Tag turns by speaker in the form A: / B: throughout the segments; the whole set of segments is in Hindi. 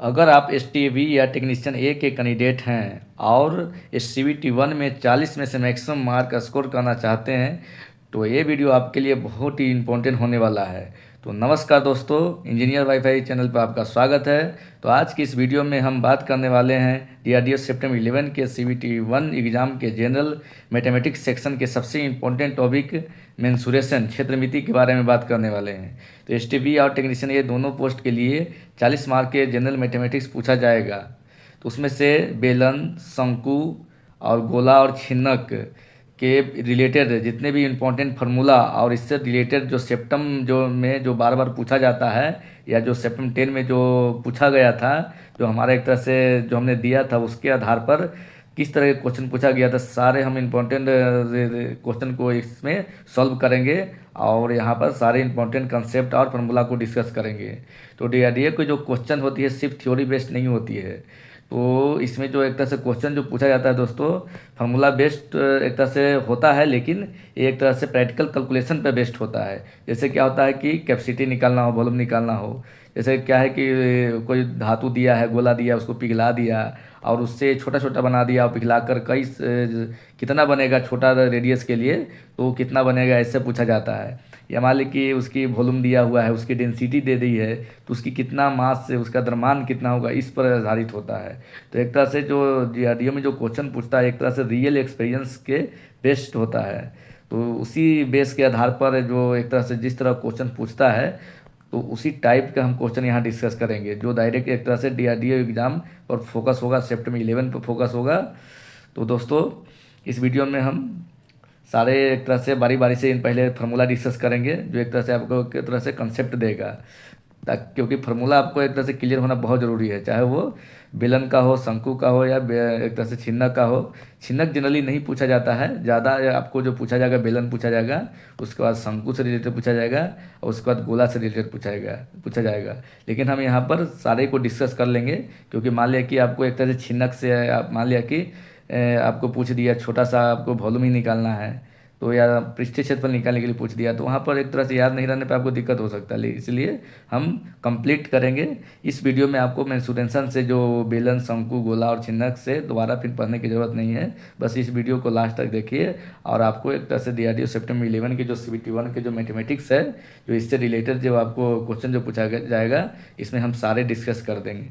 A: अगर आप एस.टी.ए.बी. या टेक्नीशियन ए के कैंडिडेट हैं और सी.बी.टी. 1 में 40 में से मैक्सिमम मार्क स्कोर करना चाहते हैं तो ये वीडियो आपके लिए बहुत ही इम्पोर्टेंट होने वाला है। तो नमस्कार दोस्तों, इंजीनियर वाईफाई चैनल पर आपका स्वागत है। तो आज की इस वीडियो में हम बात करने वाले हैं DRDO सितंबर 11 के सी.बी.टी. 1 एग्ज़ाम के जनरल मैथमेटिक्स सेक्शन के सबसे इम्पोर्टेंट टॉपिक मेंसुरेशन क्षेत्रमिति के बारे में बात करने वाले हैं। तो एस.टी.बी. और टेक्नीशियन ये दोनों पोस्ट के लिए 40 मार्क के जनरल मैथमेटिक्स पूछा जाएगा। तो उसमें से बेलन, शंकु और गोला और छिन्नक के रिलेटेड जितने भी इम्पोर्टेंट फार्मूला और इससे रिलेटेड जो सेप्टम जो बार बार पूछा जाता है या जो सेप्टम 10 में जो पूछा गया था, जो हमारा एक तरह से जो हमने दिया था उसके आधार पर किस तरह के क्वेश्चन पूछा गया था, सारे हम इम्पोर्टेंट क्वेश्चन को इसमें सॉल्व करेंगे और यहाँ पर सारे इम्पोर्टेंट कंसेप्ट और फार्मूला को डिस्कस करेंगे। तो DRDO की जो क्वेश्चन होती है सिर्फ थ्योरी बेस्ड नहीं होती है। तो इसमें जो एक तरह से क्वेश्चन जो पूछा जाता है दोस्तों, फार्मूला बेस्ड एक तरह से होता है, लेकिन ये एक तरह से प्रैक्टिकल कैलकुलेशन पे बेस्ड होता है। जैसे क्या होता है कि कैपेसिटी निकालना हो, वॉल्यूम निकालना हो। जैसे क्या है कि कोई धातु दिया है, गोला दिया, उसको पिघला दिया और उससे छोटा छोटा बना दिया और पिघला कर कितना बनेगा छोटा रेडियस के लिए, तो कितना बनेगा ऐसे पूछा जाता है। या मान ली कि उसकी वॉल्यूम दिया हुआ है, उसकी डेंसिटी दे दी है, तो उसकी कितना मास से उसका द्रव्यमान कितना होगा, इस पर आधारित होता है। तो एक तरह से जो DRDO में जो क्वेश्चन पूछता है एक तरह से रियल एक्सपीरियंस के बेस्ड होता है। तो उसी बेस के आधार पर जो एक तरह से जिस तरह क्वेश्चन पूछता है तो उसी टाइप का हम क्वेश्चन यहाँ डिस्कस करेंगे, जो डायरेक्ट एक तरह से DRDO एग्ज़ाम पर फोकस होगा, सितंबर 11 पर फोकस होगा। तो दोस्तों इस वीडियो में हम सारे एक तरह से बारी बारी से इन पहले फार्मूला डिस्कस करेंगे, जो एक तरह से आपको एक तरह से कंसेप्ट देगा, क्योंकि फार्मूला आपको एक तरह से क्लियर होना बहुत ज़रूरी है, चाहे वो बेलन का हो, शंकु का हो या एक तरह से छिन्नक का हो। छिन्नक जनरली नहीं पूछा जाता है ज़्यादा, आपको जो पूछा जाएगा बेलन पूछा जाएगा, उसके बाद शंकु से रिलेटेड पूछा जाएगा और उसके बाद गोला से रिलेटेड पूछा जाएगा। लेकिन हम यहाँ पर सारे को डिस्कस कर लेंगे, क्योंकि मान लिया कि आपको एक तरह से छिन्नक से आप मान लिया कि आपको पूछ दिया छोटा सा आपको वॉल्यूम ही निकालना है, तो या पृष्ठीय क्षेत्रफल निकालने के लिए पूछ दिया, तो वहाँ पर एक तरह से याद नहीं रहने पर आपको दिक्कत हो सकता है। इसलिए हम कंप्लीट करेंगे इस वीडियो में। आपको मेंसुरेशन से जो बेलन, शंकु, गोला और छिन्नक से दोबारा फिर पढ़ने की ज़रूरत नहीं है। बस इस वीडियो को लास्ट तक देखिए और आपको एक तरह से DRDO सितंबर 11 के जो सी.बी.टी. 1 के जो मैथमेटिक्स है, जो इससे रिलेटेड जो आपको क्वेश्चन जो पूछा जाएगा, इसमें हम सारे डिस्कस कर देंगे।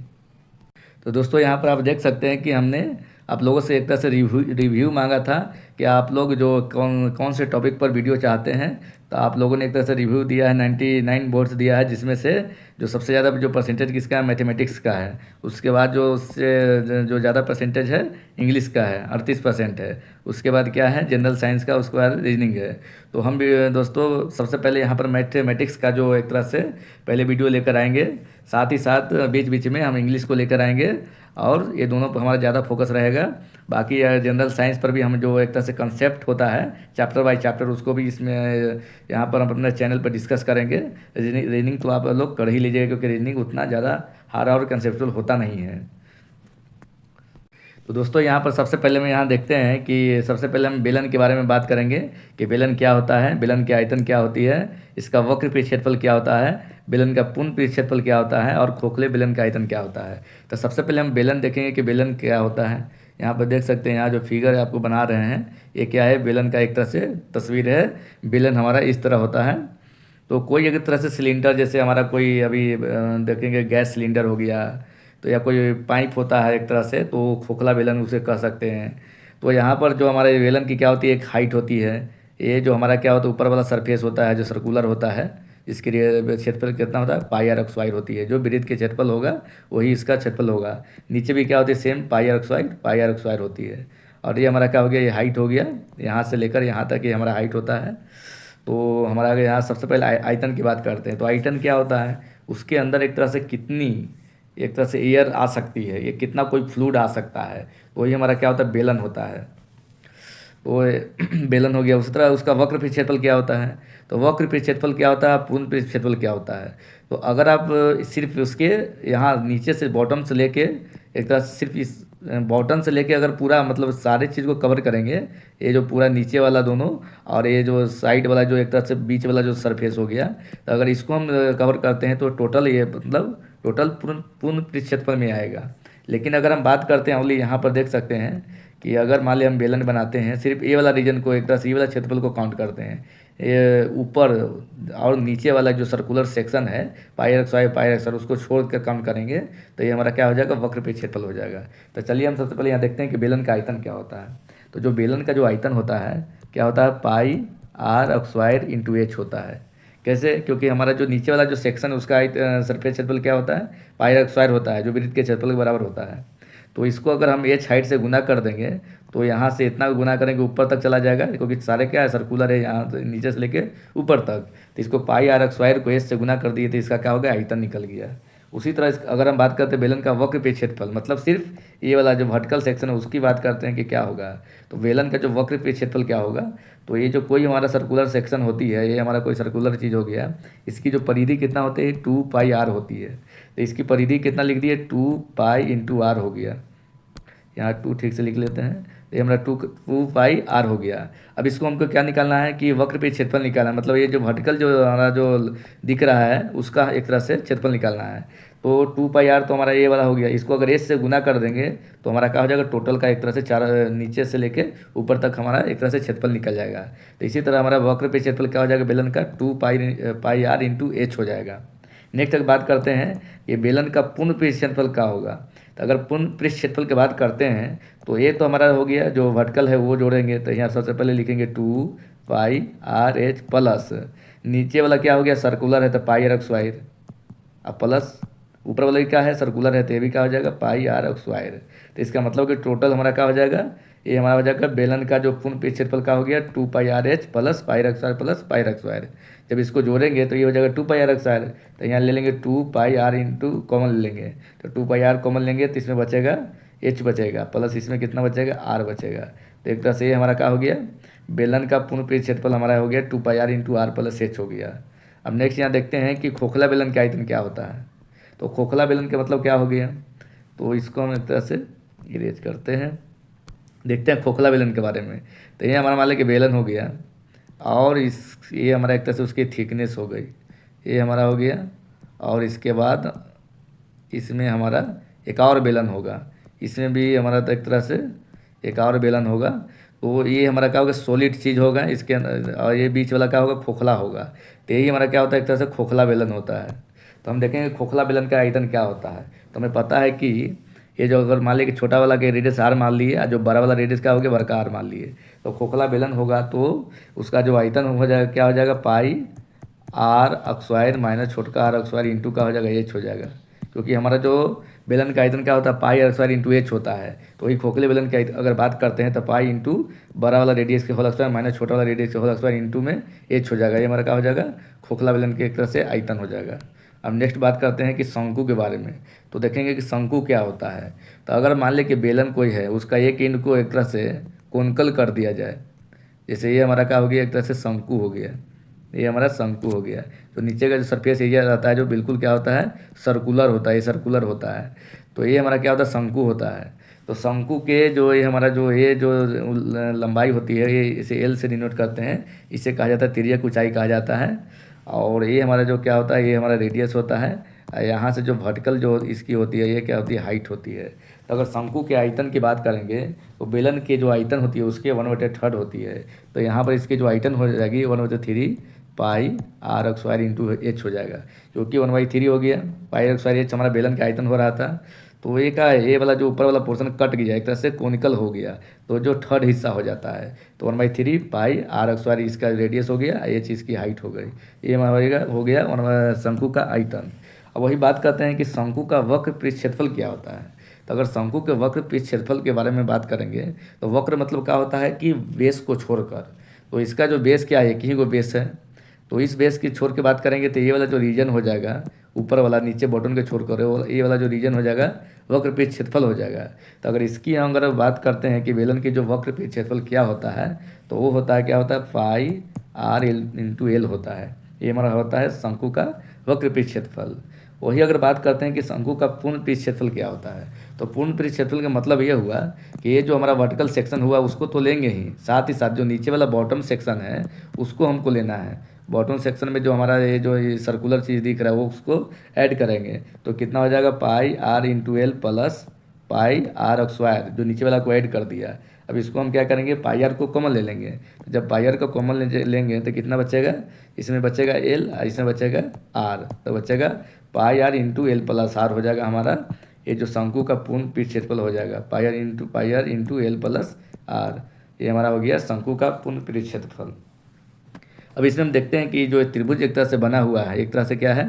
A: तो दोस्तों यहाँ पर आप देख सकते हैं कि हमने आप लोगों से एक तरह से रिव्यू मांगा था कि आप लोग जो कौन से टॉपिक पर वीडियो चाहते हैं। तो आप लोगों ने एक तरह से रिव्यू दिया है, 99 वोट्स दिया है, जिसमें से जो सबसे ज़्यादा जो परसेंटेज किसका है, मैथमेटिक्स का है। उसके बाद जो उससे जो ज़्यादा परसेंटेज है इंग्लिश का है, 38% है। उसके बाद क्या है, जनरल साइंस का, उसके बाद रीजनिंग है। तो हम भी दोस्तों सबसे पहले यहाँ पर मैथमेटिक्स का जो एक तरह से पहले वीडियो लेकर आएंगे, साथ ही साथ बीच बीच में हम इंग्लिश को लेकर आएंगे और ये दोनों पर हमारा ज़्यादा फोकस रहेगा। बाकी जनरल साइंस पर भी हम जो एक तरह से कंसेप्ट होता है चैप्टर बाय चैप्टर, उसको भी इसमें यहाँ पर हम अपने चैनल पर डिस्कस करेंगे। रीजनिंग तो आप लोग कर ही लीजिएगा, क्योंकि रीजनिंग उतना ज़्यादा हार्ड और कंसेप्चुअल होता नहीं है। तो दोस्तों यहाँ पर सबसे पहले हम यहाँ देखते हैं कि सबसे पहले हम बेलन के बारे में बात करेंगे कि बेलन क्या होता है, बेलन की आयतन क्या होती है, इसका वक्र पृष्ठ क्षेत्रफल क्या होता है, बेलन का पूर्ण पृष्ठ क्षेत्रफल क्या होता है और खोखले बेलन का आयतन क्या होता है। तो सबसे पहले हम बेलन देखेंगे कि बेलन क्या होता है। यहाँ पर देख सकते हैं, यहाँ जो फिगर आपको बना रहे हैं ये क्या है, बेलन का एक तरह से तस्वीर है। बेलन हमारा इस तरह होता है। तो कोई एक तरह से सिलेंडर, जैसे हमारा कोई अभी देखेंगे गैस सिलेंडर हो गया, तो या कोई पाइप होता है एक तरह से, तो खोखला बेलन उसे कह सकते हैं। तो यहाँ पर जो हमारे बेलन की क्या होती है, एक हाइट होती है। ये जो हमारा क्या होता है, ऊपर वाला सरफेस होता है जो सर्कुलर होता है, इसके लिए क्षेत्रफल कितना होता है, πr² होती है। जो वृत्त के क्षेत्रफल होगा वही इसका क्षेत्रफल होगा। नीचे भी क्या होती है, सेम πr² होती है। और ये हमारा क्या हो गया, ये हाइट हो गया, यहाँ से लेकर यहाँ तक ये हमारा हाइट होता है। तो हमारा यहाँ सबसे पहले आयतन की बात करते हैं। तो आयतन क्या होता है, उसके अंदर एक तरह से कितनी एक तरह से एयर आ सकती है, ये कितना कोई फ्लूइड आ सकता है, वही हमारा क्या होता है, बेलन होता है। तो बेलन हो गया। उसी तरह उसका वक्र पृष्ठ क्षेत्रफल क्या होता है, तो वक्र पृष्ठ क्षेत्रफल क्या होता है, पूर्ण पृष्ठ क्षेत्रफल क्या होता है। तो अगर आप सिर्फ उसके यहाँ नीचे से बॉटम से लेके एक तरह से सिर्फ इस बॉटम से लेके अगर पूरा मतलब सारी चीज़ को कवर करेंगे, ये जो पूरा नीचे वाला दोनों और ये जो साइड वाला जो एक तरह से बीच वाला जो सरफेस हो गया, तो अगर इसको हम कवर करते हैं तो टोटल ये मतलब टोटल पूर्ण पूर्ण पृष्ठ क्षेत्रफल में आएगा। लेकिन अगर हम बात करते हैं ओनली, यहाँ पर देख सकते हैं कि अगर मान लिया हम बेलन बनाते हैं, सिर्फ ये वाला रीजन को एक तरह से ये वाला क्षेत्रफल को काउंट करते हैं, ये ऊपर और नीचे वाला जो सर्कुलर सेक्शन है pi are square pi are square उसको छोड़ कर काउंट करेंगे तो ये हमारा क्या हो जाएगा, वक्र पे क्षेत्रफल हो जाएगा। तो चलिए हम सबसे पहले यहाँ देखते हैं कि बेलन का आयतन क्या होता है। तो जो बेलन का जो आयतन होता है क्या होता है, pi are square into H होता है। कैसे, क्योंकि हमारा जो नीचे वाला जो सेक्शन है उसका सरफेस क्षेत्रफल क्या होता है, पाई आर स्क्वायर होता है, जो वृत्त के क्षेत्रफल के बराबर होता है। तो इसको अगर हम एच हाइट से गुना कर देंगे तो यहाँ से इतना गुना करेंगे ऊपर तक चला जाएगा, क्योंकि सारे क्या है सर्कुलर है, यहाँ से नीचे से लेके ऊपर तक। तो इसको पाई आर स्क्वायर को एच से गुना कर दिए तो इसका क्या हो गया, आयतन निकल गया। उसी तरह अगर हम बात करते हैं बेलन का वक्र पे क्षेत्रफल, मतलब सिर्फ ये वाला जो वर्टिकल सेक्शन है उसकी बात करते हैं कि क्या होगा, तो बेलन का जो वक्र पे क्षेत्रफल क्या होगा, तो ये जो कोई हमारा सर्कुलर सेक्शन होती है, ये हमारा कोई सर्कुलर चीज़ हो गया, इसकी जो परिधि कितना होती है 2 पाई आर होती है। तो इसकी परिधि कितना लिख दिए, 2 पाई इंटू आर हो गया। यहाँ 2 ठीक से लिख लेते हैं, तो ये हमारा 2 पाई आर हो गया। अब इसको हमको क्या निकालना है कि वक्र पे क्षेत्रफल निकालना है, मतलब ये जो वर्टिकल जो हमारा जो दिख रहा है उसका एक तरह से क्षेत्रफल निकालना है। तो 2 पाई आर तो हमारा ये वाला हो गया, इसको अगर एच से गुना कर देंगे तो हमारा क्या हो जाएगा, टोटल का एक तरह से चार नीचे से लेके ऊपर तक हमारा एक तरह से क्षेत्रफल निकल जाएगा। तो इसी तरह हमारा वक्र पे क्षेत्रफल क्या हो जाएगा बेलन का, 2 पाई आर इंटू एच हो जाएगा। नेक्स्ट तक बात करते हैं ये बेलन का पूर्ण पृष्ठ क्षेत्रफल क्या होगा। तो अगर पूर्ण पृष्ठ क्षेत्रफल की बात करते हैं तो ये तो हमारा हो गया जो वर्टिकल है वो जोड़ेंगे, तो यहाँ सबसे पहले लिखेंगे 2 पाई आर एच प्लस नीचे वाला क्या हो गया सर्कुलर है तो पाई आर स्क्वायर, अब प्लस ऊपर वाला क्या है सर्कुलर है तो ये भी क्या हो जाएगा पाई आर स्क्वायर। तो इसका मतलब कि टोटल हमारा क्या हो जाएगा, ये हमारा हो जाएगा बेलन का जो पूर्ण पृष्ठ क्षेत्रफल का हो गया 2 pi r h plus pi are square plus pi are square. जब इसको जोड़ेंगे तो ये हो जाएगा 2 पाई आर स्क्वायर, तो यहाँ ले लेंगे 2 पाई आर इंटू कॉमन ले लेंगे, तो 2 पाई आर कॉमन लेंगे तो इसमें बचेगा एच बचेगा प्लस इसमें कितना बचेगा आर बचेगा। तो एक तरह से ये हमारा क्या हो गया, बेलन का पूर्ण पृष्ठ क्षेत्रफल हमारा हो गया 2 pi r into are plus h हो गया। अब नेक्स्ट यहाँ देखते हैं कि खोखला बेलन का आयतन क्या होता है। तो खोखला बेलन का मतलब क्या हो गया, तो इसको हम एक तरह से इरेज करते हैं, देखते हैं खोखला बेलन के बारे में। तो ये हमारा मान लें कि बेलन हो गया और ये हमारा एक तरह से उसकी थिकनेस हो गई, ये हमारा हो गया, और इसके बाद इसमें हमारा एक और बेलन होगा, इसमें भी हमारा तो एक तरह से एक और बेलन होगा। तो ये हमारा क्या होगा सॉलिड चीज़ होगा इसके अंदर, और ये बीच वाला क्या होगा खोखला होगा। तो यही हमारा क्या होता है एक तरह से खोखला बेलन होता है। तो हम देखेंगे खोखला बेलन का आयतन क्या होता है। तो हमें पता है कि ये जो अगर मान लिया कि छोटा वाला के रेडियस आर मान लिए और जो बड़ा वाला रेडियस क्या हो गया बड़का आर मान लिए, तो खोखला बेलन होगा तो उसका जो आयतन हो जाएगा क्या हो जाएगा पाई आर स्क्वायर माइनस छोटका आर स्क्वायर इंटू का हो जाएगा एच हो जाएगा, क्योंकि हमारा जो बेलन का आयतन क्या होता है pi are square into H होता है। तो वही खोखले बेलन की अगर बात करते हैं तो पाई इंटू बड़ा वाला रेडियस के होल स्क्वायर माइनस छोटा वाला रेडियस के होल स्क्वायर इंटू में एच हो जाएगा। ये हमारा क्या हो जाएगा खोखला बेलन के एक तरह से आयतन हो जाएगा। अब नेक्स्ट बात करते हैं कि शंकु के बारे में। तो देखेंगे कि शंकु क्या होता है। तो अगर मान लें कि बेलन कोई है उसका एक एंड को एक तरह से कोनिकल कर दिया जाए, जैसे ये हमारा क्या हो गया एक तरह से शंकु हो गया, ये हमारा शंकु हो गया। तो नीचे का जो सरफेस एरिया रहता है जो बिल्कुल क्या होता है सर्कुलर होता है, ये सर्कुलर होता है। तो ये हमारा क्या होता है शंकु होता है। तो शंकु के जो ये हमारा जो ये जो लंबाई होती है ये इसे एल से डिनोट करते हैं, इसे कहा जाता है तिर्यक ऊंचाई कहा जाता है। और ये हमारा जो क्या होता है ये हमारा रेडियस होता है। यहाँ से जो वर्टिकल जो इसकी होती है ये क्या होती है हाइट होती है। तो अगर शंकु के आयतन की बात करेंगे तो बेलन के जो आयतन होती है उसके 1/3 होती है। तो यहाँ पर इसकी जो आयतन हो जाएगी 1/3 पाई आर स्क्वायर इंटू एच हो जाएगा, क्योंकि 1/3 हो गया पाई आर स्क्वायर एच हमारा बेलन का आयतन हो रहा था। तो ये का ये वाला जो ऊपर वाला पोर्शन कट गया एक तरह से कोनिकल हो गया, तो जो थर्ड हिस्सा हो जाता है। तो 1/3 पाई आर स्क्वायर इसका रेडियस हो गया, एच इसकी हाइट हो गई, ये हमारा हो गया शंकु का आयतन। अब वही बात करते हैं कि शंकु का वक्र पृष्ठ क्षेत्रफल क्या होता है। तो अगर शंकु के वक्र पृष्ठ क्षेत्रफल के बारे में बात करेंगे तो वक्र मतलब क्या होता है कि बेस को छोड़कर, तो इसका जो बेस क्या है एक ही को बेस है। तो इस बेस की छोड़ के बात करेंगे तो ये वाला जो रीजन हो जाएगा ऊपर वाला नीचे बॉटम के छोड़ कर ये वाला जो रीजन हो जाएगा वक्र पृष्ठ क्षेत्रफल हो जाएगा। तो अगर इसकी हम अगर बात करते हैं कि बेलन की जो वक्र पृष्ठ क्षेत्रफल क्या होता है तो वो होता है क्या होता है pi R L into L होता है। ये हमारा होता है शंकु का वक्र पृष्ठ क्षेत्रफल। वही अगर बात करते हैं कि शंकु का पूर्ण पृष्ठ क्षेत्रफल क्या होता है, तो पूर्ण पृष्ठ क्षेत्रफल का मतलब ये हुआ कि ये जो हमारा वर्टिकल सेक्शन हुआ उसको तो लेंगे ही, साथ ही साथ जो नीचे वाला बॉटम सेक्शन है उसको हमको लेना है। बॉटम सेक्शन में जो हमारा ये सर्कुलर चीज़ दिख रहा है वो उसको ऐड करेंगे तो कितना हो जाएगा pi r into L plus pi are square, जो नीचे वाला को ऐड कर दिया। अब इसको हम क्या करेंगे, पाई आर को कॉमन ले लेंगे। तो जब पाई आर को कॉमन लेंगे तो कितना बचेगा, इसमें बचेगा एल और इसमें बचेगा आर, तो बचेगा pi r into L plus are हो जाएगा हमारा ये जो शंकु का पूर्ण पीठ क्षेत्रफल हो जाएगा, pi r into L plus r. ये हमारा हो गया शंकु का पूर्ण पीठ क्षेत्रफल। अब इसमें हम देखते हैं कि जो त्रिभुज एक तरह से बना हुआ है, एक तरह से क्या है,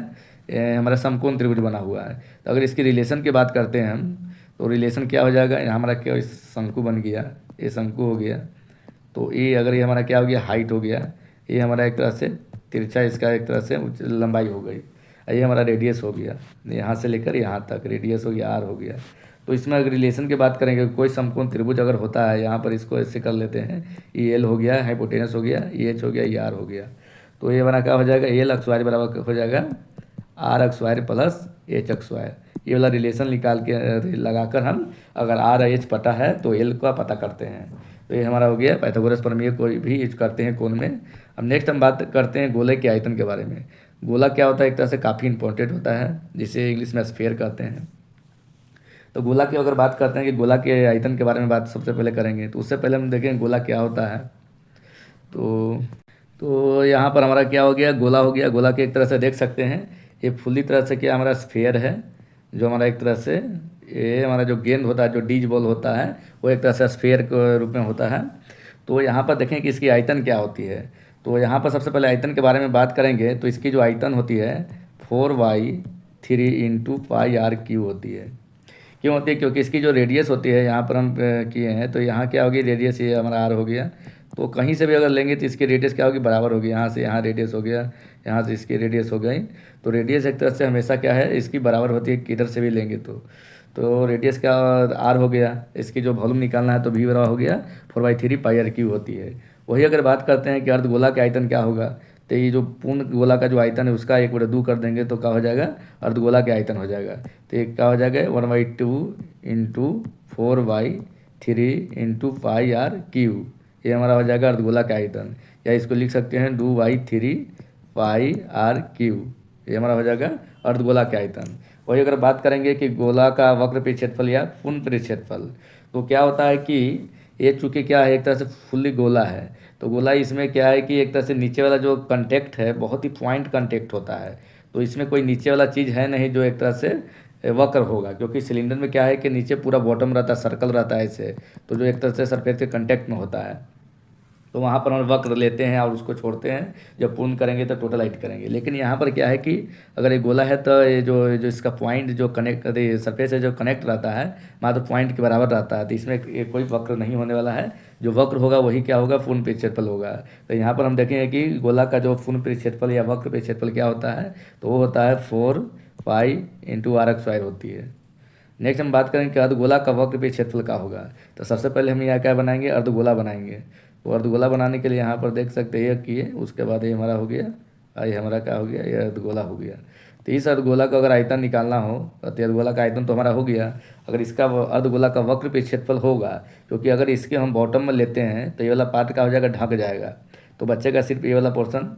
A: हमारा समकोण त्रिभुज बना हुआ है। तो अगर इसकी रिलेशन की बात करते हैं हम, तो रिलेशन क्या हो जाएगा, हमारा क्या शंकु बन गया, ये शंकु हो गया, तो ये अगर ये हमारा क्या हो गया हाइट हो गया, ये हमारा एक तरह से तिरछा इसका एक तरह से लंबाई हो गई, ये हमारा रेडियस हो गया, यहाँ से लेकर यहाँ तक रेडियस हो गया आर हो गया। तो इसमें अगर रिलेशन की बात करेंगे, कोई समकोण त्रिभुज अगर होता है, यहाँ पर इसको ऐसे कर लेते हैं, ये एल हो गया, हाइपोटेनस हो गया, ये एच हो गया, ये आर हो गया। तो ये हमारा क्या हो जाएगा, एल एक्स वाई बराबर हो जाएगा R X Y plus H X Y. ये वाला रिलेशन निकाल के लगाकर हम अगर आर एच पता है तो एल का पता करते हैं। तो ये हमारा हो गया पाइथागोरस प्रमेय, कोई भी यूज करते हैं कोण में। अब नेक्स्ट हम बात करते हैं गोले के आयतन के बारे में। गोला क्या होता है, एक तरह से काफ़ी इंपॉर्टेंट होता है, जिसे इंग्लिश में स्फीयर कहते हैं। तो गोला की अगर बात करते हैं कि गोला के आयतन के बारे में बात सबसे पहले करेंगे, तो उससे पहले हम देखें गोला क्या होता है। तो यहाँ पर हमारा क्या हो गया, गोला हो गया। गोला के एक तरह से देख सकते हैं, ये फुल्ली तरह से क्या हमारा स्फीयर है, जो हमारा एक तरह से ये हमारा जो गेंद होता है, जो डीज बॉल होता है, वो एक तरह से स्फीयर के रूप में होता है। तो यहाँ पर देखें कि इसकी आयतन क्या होती है। तो यहाँ पर सबसे पहले आयतन के बारे में बात करेंगे, तो इसकी जो आयतन होती है 4y3 into pi R Q होती है। क्यों होती है, क्योंकि इसकी जो रेडियस होती है, यहाँ पर हम किए हैं, तो यहाँ क्या होगी रेडियस, ये हमारा आर हो गया। तो कहीं से भी अगर लेंगे तो इसकी रेडियस क्या होगी, बराबर होगी, यहाँ से यहाँ रेडियस हो गया, यहाँ से इसकी रेडियस हो गई। तो रेडियस एक तरह से हमेशा क्या है, इसकी बराबर होती है किधर से भी लेंगे तो रेडियस का आर हो गया। इसकी जो वॉल्यूम निकालना है तो भी बराबर हो गया 4/3 पाई आर क्यू होती है। वही अगर बात करते हैं कि अर्धगोला का आयतन क्या होगा, तो ये जो पूर्ण गोला का जो आयतन है उसका 1/2 कर देंगे तो क्या हो जाएगा, अर्धगोला के आयतन हो जाएगा। तो ये क्या हो जाएगा 1/2 into 4/3 into pi R cube, ये हमारा हो जाएगा अर्धगोला का आयतन। या इसको लिख सकते हैं 2/3 पाई आर क्यू, ये हमारा हो जाएगा अर्धगोला का आयतन। वही अगर बात करेंगे कि गोला का वक्र पृष्ठ क्षेत्रफल या पूर्ण पृष्ठ क्षेत्रफल, तो क्या होता है कि ये चूँकि क्या है, एक तरह से फुल्ली गोला है, तो गोला इसमें क्या है कि एक तरह से नीचे वाला जो कंटेक्ट है बहुत ही पॉइंट कंटेक्ट होता है। तो इसमें कोई नीचे वाला चीज़ है नहीं जो एक तरह से वक्र होगा, क्योंकि सिलेंडर में क्या है कि नीचे पूरा बॉटम रहता है, सर्कल रहता है ऐसे, तो जो एक तरह से सरफेस के कंटेक्ट में होता है, तो वहाँ पर हम वक्र लेते हैं और उसको छोड़ते हैं, जब पूर्ण करेंगे तो टोटल हाइट करेंगे। लेकिन यहाँ पर क्या है कि अगर ये गोला है तो ये जो इसका पॉइंट जो कनेक्ट सरफेस है जो कनेक्ट रहता है मात्र पॉइंट के बराबर रहता है, तो इसमें ये कोई वक्र नहीं होने वाला है। जो वक्र होगा वही क्या होगा, पूर्ण पृष्ठ क्षेत्रफल होगा। तो यहाँ पर हम देखेंगे कि गोला का जो पूर्ण पृष्ठ क्षेत्रफल या वक्र पृष्ठ क्षेत्रफल क्या होता है, तो वो होता है 4 pi into R X Y होती है। नेक्स्ट हम बात करेंगे कि अर्धगोला का वक्र पृष्ठ क्षेत्रफल क्या होगा। तो सबसे पहले हम यहाँ क्या बनाएंगे, अर्धगोला बनाएंगे। तो अर्धगोला बनाने के लिए यहाँ पर देख सकते हैं किए, उसके बाद ये हमारा हो गया, ये हमारा क्या हो गया, ये अर्धगोला हो गया। तो इस अर्धगोला का अगर आयतन निकालना हो तो अर्धगोला का आयतन तो हमारा हो गया। अगर इसका अर्धगोला का वक्र पृष्ठ क्षेत्रफल होगा, क्योंकि अगर इसके हम बॉटम में लेते हैं तो ये वाला पार्ट क्या हो जाएगा, ढक जाएगा, तो बचेगा सिर्फ ये वाला पोर्शन,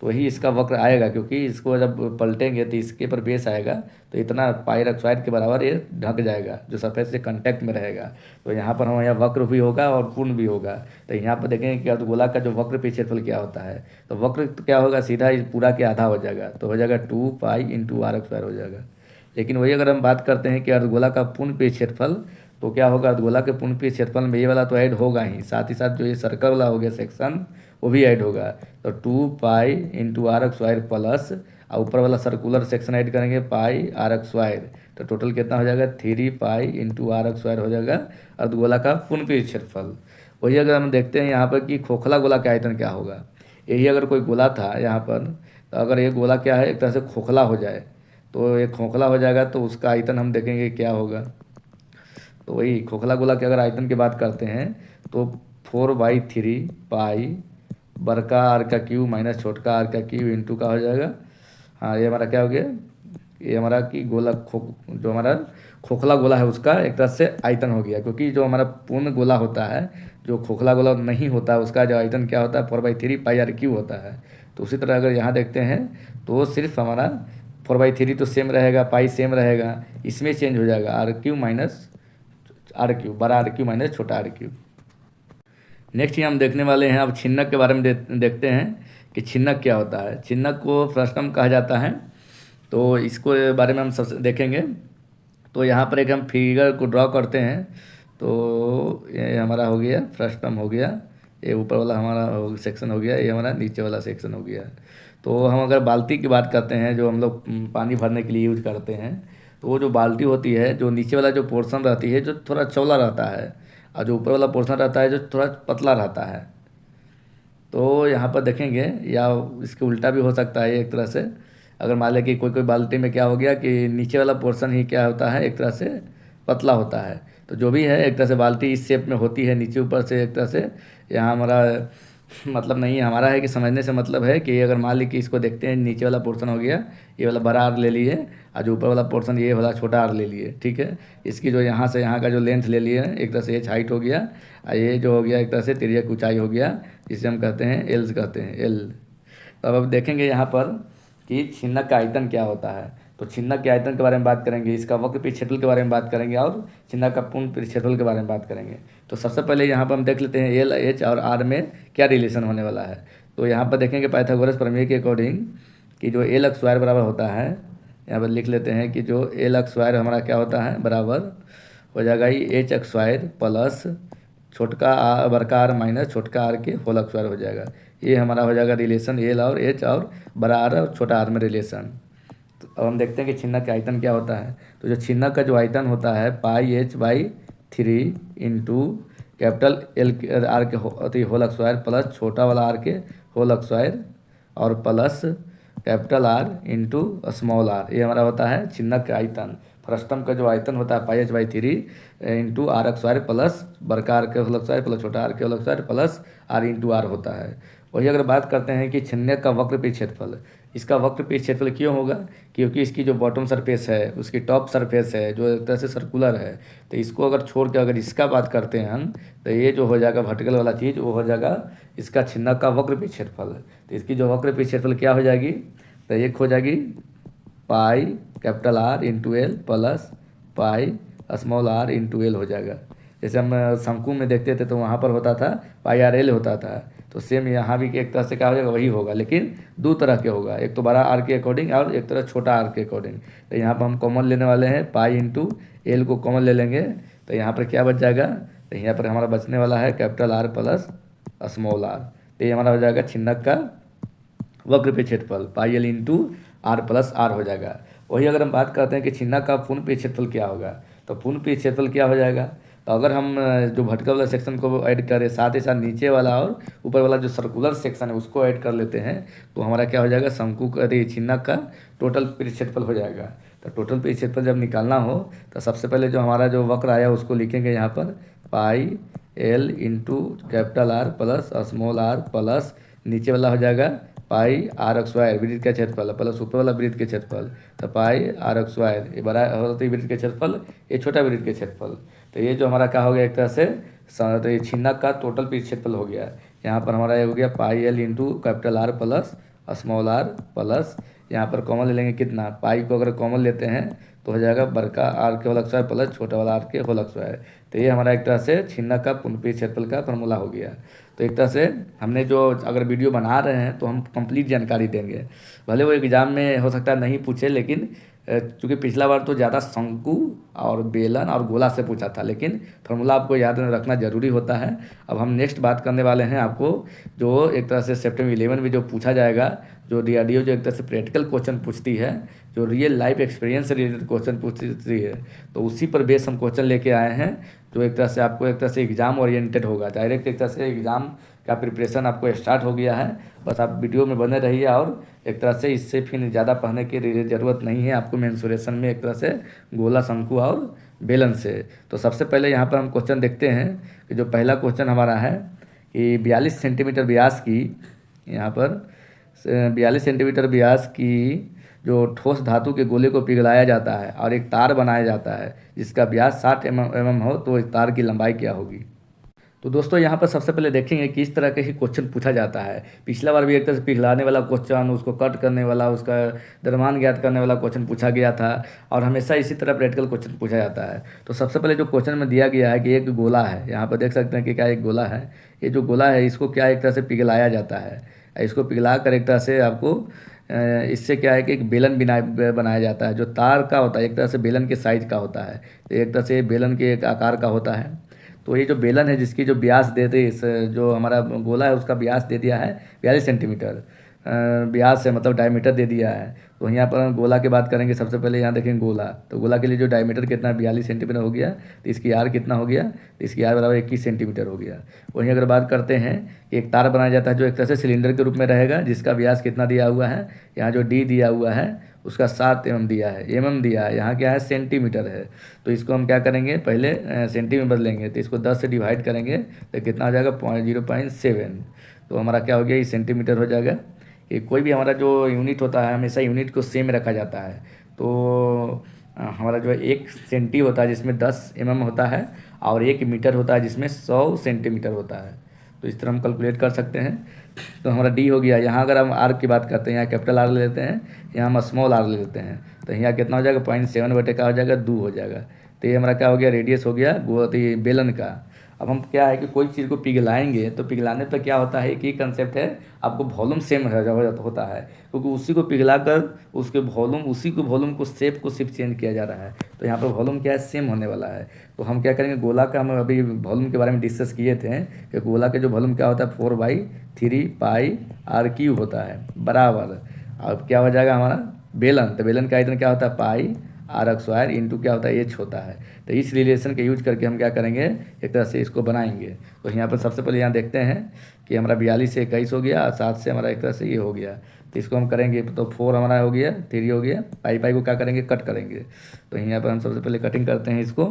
A: तो वही इसका वक्र आएगा। क्योंकि इसको जब पलटेंगे तो इसके पर बेस आएगा, तो इतना पाई आर स्क्वायर के बराबर ये ढक जाएगा, जो सरफेस से कांटेक्ट में रहेगा। तो यहाँ पर हमारे यहाँ वक्र भी होगा और पूर्ण भी होगा। तो यहाँ पर देखेंगे कि अर्धगोला का जो वक्र पृष्ठ क्षेत्रफल क्या होता है, तो वक्र तो क्या होगा, सीधा पूरा के आधा हो जाएगा, तो हो जाएगा 2 पाई इंटू आर स्क्वायर हो जाएगा। लेकिन वही अगर हम बात करते हैं कि अर्धगोला का पूर्ण पृष्ठ क्षेत्रफल, तो क्या होगा, अर्धगोला के पूर्ण पृष्ठ क्षेत्रफल में ये वाला तो ऐड होगा ही, साथ ही साथ जो ये सर्कल वाला हो गया सेक्शन वो भी ऐड होगा। तो 2 pi into R square plus और ऊपर वाला सर्कुलर सेक्शन ऐड करेंगे पाई आर स्क्वायर, तो टोटल कितना हो जाएगा 3 पाई इंटू आर स्क्वायर हो जाएगा अर्धगोला का पूर्ण पृष्ठ क्षेत्रफल। वही अगर हम देखते हैं यहाँ पर कि खोखला गोला का आयतन क्या होगा। यही अगर कोई गोला था यहाँ पर, तो अगर ये गोला क्या है एक तरह से खोखला हो जाए, तो ये खोखला हो जाएगा, तो उसका आयतन हम देखेंगे क्या होगा। तो वही खोखला गोला के अगर आयतन की बात करते हैं तो 4/3 पाई बड़का आर का क्यू माइनस छोटका आर का क्यू इंटू का हो जाएगा। हाँ, ये हमारा क्या हो गया, ये हमारा कि गोला जो हमारा खोखला गोला है उसका एक तरह से आयतन हो गया। क्योंकि जो हमारा पूर्ण गोला होता है, जो खोखला गोला नहीं होता है, उसका जो आयतन क्या होता है 4/3 पाई आर क्यू होता है। तो उसी तरह अगर यहाँ देखते हैं तो सिर्फ हमारा 4/3 तो सेम रहेगा, पाई सेम रहेगा, इसमें चेंज हो जाएगा R cube minus R cube, बड़ा आर क्यू माइनस छोटा आर क्यू। नेक्स्ट ही हम देखने वाले हैं अब छिन्नक के बारे में देखते हैं कि छिन्नक क्या होता है। छिन्नक को फ्रस्टम कहा जाता है, तो इसको बारे में हम सब देखेंगे। तो यहाँ पर एक हम फिगर को ड्रॉ करते हैं। तो ये हमारा हो गया फ्रस्टम हो गया, ये ऊपर वाला हमारा सेक्शन हो गया, ये हमारा नीचे वाला सेक्शन हो गया। तो हम अगर बाल्टी की बात करते हैं जो हम लोग पानी भरने के लिए यूज करते हैं, तो वो जो बाल्टी होती है, जो नीचे वाला जो पोर्शन रहती है जो थोड़ा चौड़ा रहता है, और जो ऊपर वाला पोर्शन रहता है जो थोड़ा पतला रहता है। तो यहाँ पर देखेंगे, या इसके उल्टा भी हो सकता है एक तरह से। अगर मान लें कि कोई कोई बाल्टी में क्या हो गया कि नीचे वाला पोर्शन ही क्या होता है, एक तरह से पतला होता है। तो जो भी है एक तरह से बाल्टी इस शेप में होती है, नीचे ऊपर से एक तरह से। यहाँ हमारा मतलब नहीं है, हमारा है कि समझने से मतलब है कि अगर मान ली कि इसको देखते हैं, नीचे वाला पोर्शन हो गया, ये वाला बड़ा आर ले लिए, और जो ऊपर वाला पोर्शन ये वाला छोटा आर ले लिए, ठीक है। इसकी जो यहाँ से यहाँ का जो लेंथ ले लिए एक तरह से एच हाइट हो गया, और ये जो हो गया एक तरह से तिर्यक ऊंचाई हो गया, जिसे हम कहते हैं एल्स कहते हैं, एल। तो अब देखेंगे यहाँ पर कि छिन्नक का आयतन क्या होता है। तो छिन्नक के आयतन के बारे में बात करेंगे, इसका वक्र पृष्ठ क्षेत्रफल के बारे में बात करेंगे, और छिन्नक का पूर्ण पृष्ठ क्षेत्रफल के बारे में बात करेंगे। तो सबसे पहले यहाँ पर हम देख लेते हैं एल, एच और आर में क्या रिलेशन होने वाला है। तो यहाँ पर देखेंगे पाइथागोरस प्रमेय के अकॉर्डिंग कि जो एल एक्स स्क्वायर बराबर होता है, यहाँ पर लिख लेते हैं कि जो एल एक्स स्क्वायर हमारा क्या होता है, बराबर हो जाएगा ही एच एक्स स्क्वायर प्लस छोटका बड़का आर माइनस छोटका आर के होल स्क्वायर हो जाएगा। ये हमारा हो जाएगा रिलेशन एल और एच और बड़ा आर और छोटा आर में रिलेशन। तो अब हम देखते हैं कि छिन्नक का आयतन क्या होता है। तो जो छिन्नक का जो आयतन होता है pi H by 3 into capital L R के होल स्क्वायर प्लस छोटा वाला आर के होल स्क्वायर और plus capital R into small R, ये हमारा होता है छिन्नक का आयतन। फ्रस्टम का जो आयतन होता है pi H by 3 into R square plus बड़का आर के होल स्क्वायर प्लस छोटा आर के whole square plus R into R होता है। वही अगर बात करते हैं कि छिन्नक का वक्र पृष्ठ क्षेत्रफल, इसका वक्र पृष्ठ क्षेत्रफल क्यों होगा, क्योंकि इसकी जो बॉटम सरफेस है, उसकी टॉप सरफेस है जो एक तरह से सर्कुलर है। तो इसको अगर छोड़ के अगर इसका बात करते हैं हम, तो ये जो हो जाएगा वर्टिकल वाला चीज़, वो हो जाएगा इसका छिन्नक का वक्र पृष्ठ क्षेत्रफल। तो इसकी जो वक्र पृष्ठ क्षेत्रफल क्या हो जाएगी, तो एक हो जाएगी pi capital R into L plus pi small R into L हो जाएगा। जैसे हम शंकु में देखते थे तो वहाँ पर होता था पाई आर एल होता था, तो सेम यहाँ भी एक तरह से क्या हो जाएगा, वही होगा, लेकिन दो तरह के होगा, एक तो बड़ा आर के अकॉर्डिंग और एक तरह छोटा आर के अकॉर्डिंग। तो यहाँ पर हम कॉमन लेने वाले हैं, पाई इंटू एल को कॉमन ले लेंगे, तो यहाँ पर क्या बच जाएगा, तो यहाँ पर हमारा बचने वाला है capital R plus small R. तो ये हमारा हो जाएगा छिन्नक का वक्र पृष्ठ क्षेत्रफल, pi L into are plus are हो जाएगा। वही अगर हम बात करते हैं कि छिन्नक का पूर्ण पृष्ठ क्षेत्रफल क्या होगा, तो पूर्ण पृष्ठ क्षेत्रफल क्या हो जाएगा, तो अगर हम जो वर्टिकल वाला सेक्शन को ऐड करें, साथ ही साथ नीचे वाला और ऊपर वाला जो सर्कुलर सेक्शन है उसको ऐड कर लेते हैं, तो हमारा क्या हो जाएगा, शंकु का छिन्नक का टोटल पृष्ठ क्षेत्रफल हो जाएगा। तो टोटल पृष्ठ क्षेत्रफल जब निकालना हो तो सबसे पहले जो हमारा जो वक्र आया उसको लिखेंगे यहाँ पर pi L into capital R plus small R plus नीचे वाला हो जाएगा पाई आर स्क्वायर वृत्त का क्षेत्रफल प्लस ऊपर वाला वृत्त के क्षेत्रफल, तो पाई आर स्क्वायर ये बड़ा होता है वृत्त के क्षेत्रफल, ये छोटा वृत्त के क्षेत्रफल। तो ये जो हमारा क्या हो गया एक तरह से, तो ये छिन्नक का टोटल पृष्ठ क्षेत्रफल हो गया। यहाँ पर हमारा ये हो गया pi L into capital R plus small R plus यहाँ पर कॉमन ले लेंगे कितना, पाई को अगर कॉमन लेते हैं तो हो जाएगा बड़का आर के होल स्क्वायर प्लस छोटा वाला आर के होल स्क्वायर। तो ये हमारा एक तरह से छिन्नक का पूर्ण पृष्ठ क्षेत्रफल का फॉर्मूला हो गया। तो एक तरह से हमने जो अगर वीडियो बना रहे हैं तो हम कंप्लीट जानकारी देंगे, भले वो एग्ज़ाम में हो सकता है नहीं पूछे, लेकिन चूँकि पिछला बार तो ज़्यादा शंकु और बेलन और गोला से पूछा था, लेकिन फार्मूला आपको याद रखना ज़रूरी होता है। अब हम नेक्स्ट बात करने वाले हैं आपको जो एक तरह से सेप्टेम्बर 11 में जो पूछा जाएगा, जो DRDO जो एक तरह से प्रैक्टिकल क्वेश्चन पूछती है, जो रियल लाइफ एक्सपीरियंस से रिलेटेड क्वेश्चन पूछती है, तो उसी पर बेस हम क्वेश्चन लेके आए हैं, जो एक तरह से आपको एक तरह से एग्ज़ाम ओरिएंटेड होगा, डायरेक्ट एक तरह से एग्ज़ाम का प्रिपरेशन आपको स्टार्ट हो गया है। बस आप वीडियो में बने रहिए, और एक तरह से इससे फिर ज़्यादा पढ़ने की ज़रूरत नहीं है आपको मेंसुरेशन में, एक तरह से गोला शंकु और बेलन से। तो सबसे पहले यहाँ पर हम क्वेश्चन देखते हैं कि जो पहला क्वेश्चन हमारा है कि 42 सेंटीमीटर व्यास की, यहाँ पर 42 सेंटीमीटर व्यास की जो ठोस धातु के गोले को पिघलाया जाता है और एक तार बनाया जाता है जिसका व्यास 60 mm हो, तो इस तार की लंबाई क्या होगी। तो दोस्तों यहाँ पर सबसे पहले देखेंगे कि इस तरह के ही क्वेश्चन पूछा जाता है। पिछला बार भी एक तरह से पिघलाने वाला क्वेश्चन, उसको कट करने वाला, उसका द्रव्यमान ज्ञात करने वाला क्वेश्चन पूछा गया था और हमेशा इसी तरह प्रैक्टिकल क्वेश्चन पूछा जाता है। तो सबसे पहले जो क्वेश्चन में दिया गया है कि एक गोला है, यहाँ पर देख सकते हैं कि क्या एक गोला है। ये जो गोला है इसको क्या एक तरह से पिघलाया जाता है। इसको पिघला कर एक तरह से आपको इससे क्या है कि एक बेलन बनाया जाता है जो तार का होता है, एक तरह से बेलन के साइज का होता है। तो एक तरह से बेलन के एक आकार का होता है। तो ये जो बेलन है जिसकी जो व्यास दे दे इस जो हमारा गोला है उसका व्यास दे दिया है 42 सेंटीमीटर व्यास है, मतलब डायमीटर दे दिया है। तो यहाँ पर हम गोला की बात करेंगे। सबसे पहले यहाँ देखेंगे गोला, तो गोला के लिए जो डायमीटर कितना 42 सेंटीमीटर हो गया, तो इसकी आर कितना हो गया, तो इसकी आर बराबर 21 सेंटीमीटर हो गया। वहीं अगर बात करते हैं कि एक तार बनाया जाता है जो एक तरह से सिलेंडर के रूप में रहेगा, जिसका व्यास कितना दिया हुआ है, यहाँ जो डी दिया हुआ है उसका 7 mm दिया है, दिया है, यहाँ क्या है सेंटीमीटर है। तो इसको हम क्या करेंगे, पहले सेंटी में बदलेंगे। तो इसको 10 से डिवाइड करेंगे तो कितना हो जाएगा 0.7। तो हमारा क्या हो गया, ये सेंटीमीटर हो जाएगा। कि कोई भी हमारा जो यूनिट होता है हमेशा यूनिट को सेम रखा जाता है। तो हमारा जो है 1 सेंटी होता है जिसमें 10 mm होता है और 1 मीटर होता है जिसमें 100 सेंटीमीटर होता है। तो इस तरह हम कैलकुलेट कर सकते हैं। तो हमारा डी हो गया। यहाँ अगर हम आर की बात करते हैं, यहाँ कैपिटल आर ले लेते हैं, यहाँ हम स्मॉल आर ले लेते हैं। तो यहाँ कितना हो जाएगा 0.7 बटे का हो जाएगा 2 हो जाएगा। तो ये हमारा क्या हो गया, रेडियस हो गया तो ये बेलन का। अब हम क्या है कि कोई चीज़ को पिघलाएंगे तो पिघलाने पर क्या होता है, एक ही कंसेप्ट है, आपको वॉल्यूम सेम होता है, क्योंकि उसी को पिघला कर उसके वॉल्यूम उसी को वॉल्यूम को शेप को सिर्फ चेंज किया जा रहा है। तो यहाँ पर वॉल्यूम क्या है, सेम होने वाला है। तो हम क्या करेंगे, गोला का हम अभी वॉल्यूम के बारे में डिस्कस किए थे कि गोला का जो वॉल्यूम क्या होता है 4/3 पाई आर क्यूब होता है बराबर। अब क्या हो जाएगा हमारा बेलन, तो बेलन का आयतन क्या होता है पाई आर स्क्वायर इंटू क्या होता है एच होता है। तो इस रिलेशन का यूज करके हम क्या करेंगे, एक तरह से इसको बनाएंगे। तो यहाँ पर सबसे पहले यहाँ देखते हैं कि हमारा 42 से 21 हो गया और 7 से हमारा एक तरह से ये हो गया। तो इसको हम करेंगे तो 4 हमारा हो गया, 3 हो गया। पाई पाई को क्या करेंगे, कट करेंगे। तो यहाँ पर हम सबसे पहले कटिंग करते हैं इसको।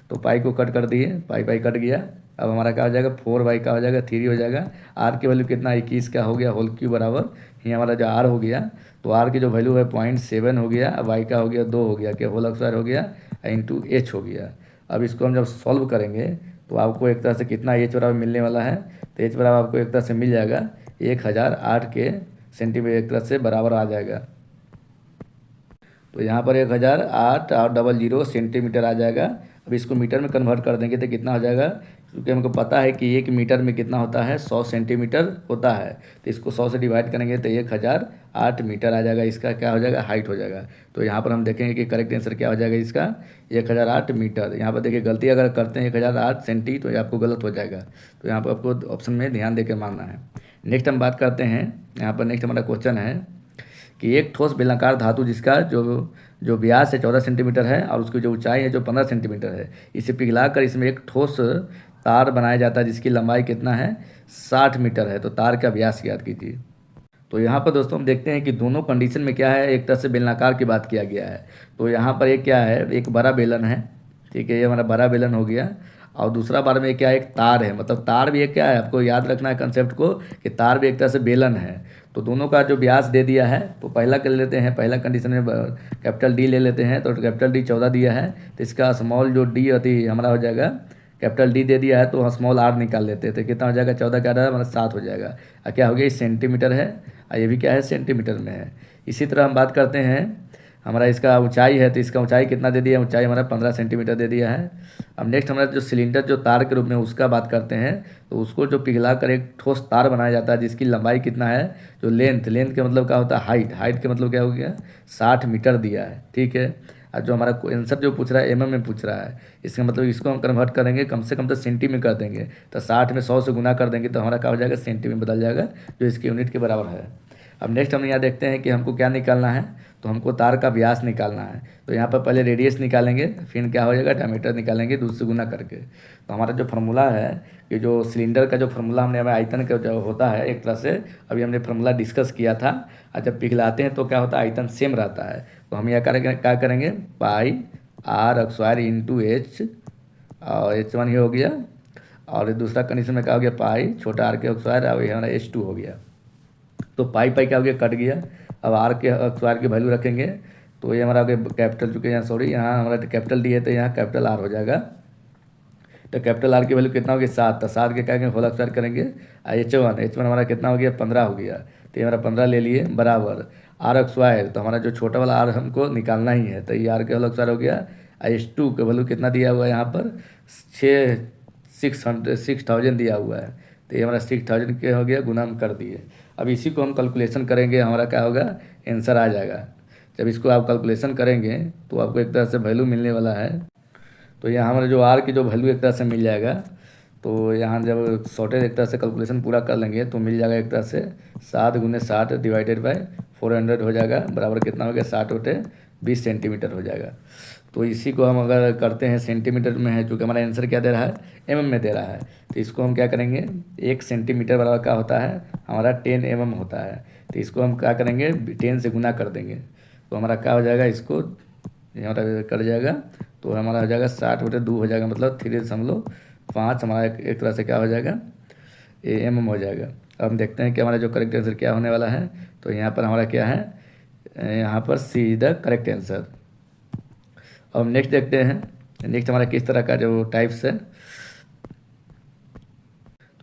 A: तो पाई को कट कर दिए, पाई पाई कट गया। अब हमारा क्या हो जाएगा 4 का हो जाएगा 3 हो जाएगा। आर की वैल्यू कितना 21 का हो गया होल क्यूब बराबर। यहाँ हमारा जो आर हो गया, तो आर की जो वैल्यू है 0.7 हो गया, वाई का हो गया 2 हो गया, कि होल स्क्वायर हो गया इंटू एच हो गया। अब इसको हम जब सॉल्व करेंगे तो आपको एक तरह से कितना एच बराबर मिलने वाला है, तो एच बराबर आपको एक तरह से मिल जाएगा 1008 के सेंटीमीटर एक तरह से बराबर आ जाएगा। तो यहाँ पर 1008 और 00 सेंटीमीटर आ जाएगा। अब इसको मीटर में कन्वर्ट कर देंगे तो कितना हो जाएगा, क्योंकि हमको पता है कि 1 मीटर में कितना होता है 100 सेंटीमीटर होता है। तो इसको 100 से डिवाइड करेंगे तो 1008 मीटर आ जाएगा। इसका क्या हो जाएगा, हाइट हो जाएगा। तो यहाँ पर हम देखेंगे कि करेक्ट आंसर क्या हो जाएगा इसका 1008 मीटर। यहाँ पर देखिए गलती अगर करते हैं 1008 सेंटी तो ये आपको गलत हो जाएगा। तो यहाँ पर आपको ऑप्शन में ध्यान देकर मानना है। नेक्स्ट हम बात करते हैं, यहाँ पर नेक्स्ट हमारा क्वेश्चन है कि एक ठोस बेलनाकार धातु जिसका जो व्यास है 14 सेंटीमीटर है और उसकी जो ऊंचाई है जो 15 सेंटीमीटर है, इसे पिघलाकर इसमें एक ठोस तार बनाया जाता है जिसकी लंबाई कितना है 60 मीटर है। तो तार का व्यास याद कीजिए। तो यहाँ पर दोस्तों हम देखते हैं कि दोनों कंडीशन में क्या है, एक तरह से बेलनाकार की बात किया गया है। तो यहाँ पर एक क्या है, एक बड़ा बेलन है, ठीक है, ये हमारा बड़ा बेलन हो गया। और दूसरा बार में क्या है, एक तार है, मतलब तार भी एक क्या है, आपको याद रखना है कंसेप्ट को कि तार भी एक तरह से बेलन है। तो दोनों का जो व्यास दे दिया है, तो पहला कर लेते हैं, पहला कंडीशन में कैपिटल डी ले लेते हैं। तो कैपिटल डी 14 दिया है, तो इसका स्मॉल जो डी होती हमारा हो जाएगा, कैपिटल डी दे दिया है तो स्मॉल आर निकाल लेते हैं। तो कितना हो जाएगा 14 का हमारा 7 हो जाएगा। और क्या हो गया, इस सेंटीमीटर है और ये भी क्या है सेंटीमीटर में है। इसी तरह हम बात करते हैं, हमारा इसका ऊंचाई है, तो इसका ऊंचाई कितना दे दिया, ऊंचाई हमारा 15 सेंटीमीटर दे दिया है। अब नेक्स्ट हमारा जो सिलेंडर जो तार के रूप में उसका बात करते हैं, तो उसको जो पिघला कर एक ठोस तार बनाया जाता है जिसकी लंबाई कितना है, जो लेंथ के मतलब क्या होता है हाइट के मतलब क्या हो गया 60 मीटर दिया है, ठीक है। और जो हमारा आंसर जो पूछ रहा है में पूछ रहा है, इसका मतलब इसको हम कन्वर्ट करेंगे कम से कम तो सेंटी में कर देंगे। तो 60 में 100 से गुना कर देंगे तो हमारा क्या हो जाएगा सेंटी में बदल जाएगा, जो इसकी यूनिट के बराबर है। अब नेक्स्ट हम यहाँ देखते हैं कि हमको क्या निकालना है, तो हमको तार का व्यास निकालना है। तो यहाँ पर पहले रेडियस निकालेंगे, फिर क्या हो जाएगा डायमीटर निकालेंगे 2 से गुना करके। तो हमारा जो फार्मूला है कि जो सिलेंडर का जो फार्मूला हमने हमें आयतन का जो होता है एक तरह से अभी हमने फार्मूला डिस्कस किया था। और जब पिघलाते हैं तो क्या होता है आयतन सेम रहता है। तो हम यहाँ करेंगे क्या करेंगे pi are square into H, और H1 ही हो गया। और दूसरा कंडीशन में क्या हो गया पाई छोटा आर के स्क्वायर, और ये हमारा H2 हो गया। तो पाई पाई क्या हो गया कट गया। अब आर के स्क्वायर की वैल्यू रखेंगे तो ये हमारा कैपिटल चुके यहाँ, सॉरी यहाँ हमारा कैपिटल डी है तो यहाँ कैपिटल आर हो जाएगा तो कैपिटल आर की वैल्यू कितना होगी 7, तो 7 के क्या करेंगे होल स्क्वायर करेंगे। H1 हमारा कितना हो गया 15 हो गया, तो ये हमारा 15 ले लिए बराबर आर स्क्वायर, तो हमारा जो छोटा वाला आर हमको निकालना ही है, तो ये आर के होल स्क्वायर हो गया। H2 का वैल्यू कितना दिया हुआ है यहाँ पर 6,000 दिया हुआ है, तो ये हमारा 6,000 के हो गया, गुना हम कर दिए। अब इसी को हम कैलकुलेशन करेंगे, हमारा क्या होगा आंसर आ जाएगा। जब इसको आप कैलकुलेशन करेंगे तो आपको एक तरह से वैल्यू मिलने वाला है। तो यहाँ हमारा जो आर की जो वैल्यू एक तरह से मिल जाएगा, तो यहाँ जब शॉर्टेज एक तरह से कैलकुलेशन पूरा कर लेंगे तो मिल जाएगा एक तरह से 7 × 60 डिवाइडेड बाय 400 हो जाएगा, बराबर कितना हो गया 60/20 सेंटीमीटर हो जाएगा। तो इसी को हम अगर करते हैं सेंटीमीटर में है, चूँकि हमारा आंसर क्या दे रहा है एमएम में दे रहा है, तो इसको हम क्या करेंगे 1 सेंटीमीटर बराबर क्या होता है हमारा 10 mm होता है, तो इसको हम क्या करेंगे 10 से गुना कर देंगे, तो हमारा क्या हो जाएगा इसको हमारा कर जाएगा, तो हमारा हो जाएगा 60/2 हो जाएगा, मतलब 3.5 हमारा एक तरह से क्या हो जाएगा mm हो जाएगा। अब हम देखते हैं कि हमारा जो करेक्ट आंसर क्या होने वाला है, तो यहाँ पर हमारा क्या है, यहाँ पर सी इज द करेक्ट आंसर। अब हम नेक्स्ट देखते हैं, नेक्स्ट हमारा किस तरह का जो टाइप्स है।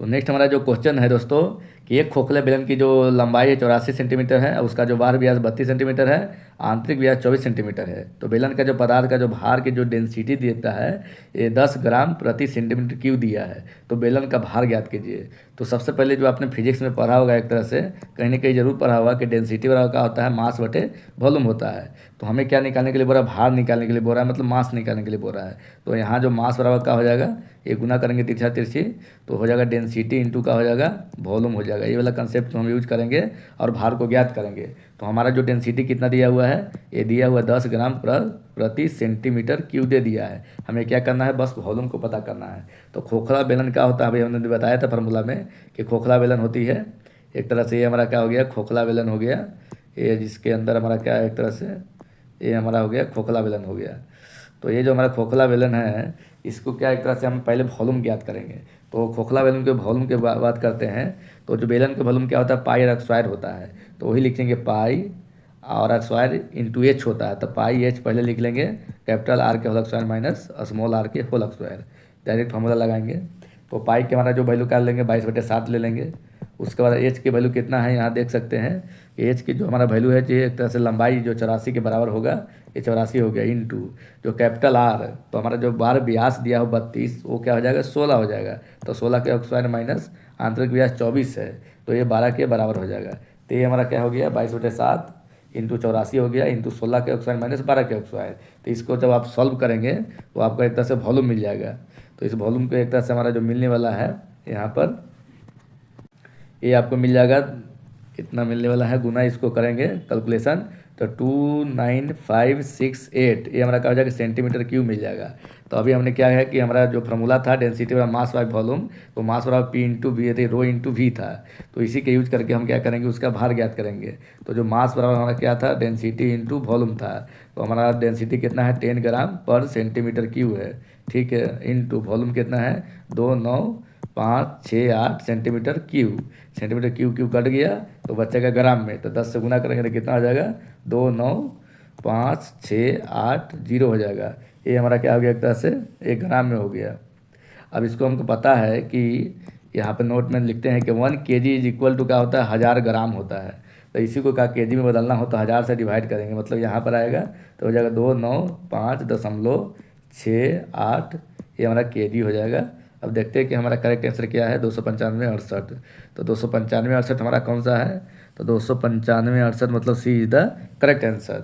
A: तो नेक्स्ट हमारा जो क्वेश्चन है दोस्तों कि एक खोखले बेलन की जो लंबाई है 84 सेंटीमीटर है, उसका जो बाहर व्यास 32 सेंटीमीटर है, आंतरिक व्यास 24 सेंटीमीटर है। तो बेलन का जो पदार्थ का जो भार की जो डेंसिटी देता है ये 10 ग्राम प्रति सेंटीमीटर क्यूब दिया है। तो बेलन का भार ज्ञात कीजिए। तो सबसे पहले जो आपने फिजिक्स में पढ़ा होगा एक तरह से कहीं ना कहीं जरूर पढ़ा होगा कि डेंसिटी बराबर क्या होता है मास बटे वॉल्यूम होता है। तो हमें क्या निकालने के लिए बोल रहा है, भार निकालने के लिए बोल रहा है, मतलब मास निकालने के लिए बोल रहा है। तो यहाँ जो मास बराबर क्या हो जाएगा, ये गुना करेंगे तिरछा तिरछी, तो हो जाएगा डेंसिटी इंटू का हो जाएगा वॉल्यूम हो जाएगा। ये वाला कंसेप्ट हम यूज करेंगे और भार को ज्ञात करेंगे। तो हमारा जो डेंसिटी कितना दिया हुआ है, ये दिया हुआ 10 ग्राम प्रति सेंटीमीटर क्यूब दे दिया है। हमें क्या करना है, बस वॉल्यूम को पता करना है। तो खोखला बेलन क्या होता है, अभी हमने बताया था फार्मूला में कि खोखला बेलन होती है एक तरह से, ये हमारा क्या हो गया खोखला बेलन हो गया, ये जिसके अंदर हमारा क्या है एक तरह से ये हमारा हो गया खोखला बेलन हो गया। तो ये जो हमारा खोखला बेलन है इसको क्या एक तरह से हम पहले वॉल्यूम ज्ञात करेंगे। तो खोखला बेलन के वॉल्यूम के बात करते हैं, तो जो बेलन का वॉल्यूम क्या होता है पाई और स्क्वायर होता है, तो वही लिखेंगे पाई और स्क्वायर इंटू एच होता है। तो पाई एच पहले लिख लेंगे, कैपिटल आर के whole square minus small R के होल स्क्वायर, डायरेक्ट फार्मूला लगाएंगे। तो पाई के हमारा जो वैल्यू कर लेंगे 22/7 ले लेंगे। उसके बाद एच की वैल्यू कितना है यहाँ देख सकते हैं, एच की जो हमारा वैल्यू है जो एक तरह से लंबाई जो 84 के बराबर होगा, ये 84 हो गया इंटू जो कैपिटल आर, तो हमारा जो बार व्यास दिया हो 32 वो क्या हो जाएगा 16 हो जाएगा। तो 16 के स्क्वायर माइनस आंतरिक व्यास 24 है, तो ये 12 के बराबर हो जाएगा। तो ये हमारा क्या हो गया 22/7 इंटू 84 हो गया इंटू 16 के स्क्वायर माइनस 12 के स्क्वायर। तो इसको जब आप सॉल्व करेंगे तो आपको एक तरह से वॉल्यूम मिल जाएगा। तो इस वॉल्यूम को एक तरह से हमारा जो मिलने वाला है यहाँ पर ये आपको मिल जाएगा, इतना मिलने वाला है, गुना इसको करेंगे कैलकुलेशन तो 29568 ये हमारा क्या हो जाएगा सेंटीमीटर क्यूब मिल जाएगा। तो अभी हमने क्या है कि हमारा जो फार्मूला था डेंसिटी वाला मास बाय वॉल्यूम, तो मास बराबर पी इंटू वी थी रो इंटू वी था, तो इसी के यूज करके हम क्या करेंगे उसका भार ज्ञात करेंगे। तो जो मास बराबर हमारा क्या था डेंसिटी इंटू वॉल्यूम था, तो हमारा डेंसिटी कितना है 10 ग्राम पर सेंटीमीटर क्यूब है, ठीक है, इंटू वॉल्यूम कितना है 29568 centimetre cube. Centimetre cube cut गया तो बचेगा ग्राम में, तो 10 से गुना करेंगे तो कितना हो जाएगा 29568 हो जाएगा। ये हमारा क्या हो गया एक तरह से 1 ग्राम में हो गया। अब इसको हमको पता है कि यहाँ पे नोट में लिखते हैं कि 1 kg इज इक्वल टू क्या होता है 1000 ग्राम होता है। तो इसी को क्या केजी में बदलना हो तो 1000 से डिवाइड करेंगे, मतलब यहाँ पर आएगा तो हो जाएगा 295.68 ये हमारा केजी हो जाएगा। अब देखते हैं कि हमारा करेक्ट आंसर क्या है 295.68। तो 295.68 हमारा कौन सा है, तो 295.68 मतलब सी इज द करेक्ट आंसर।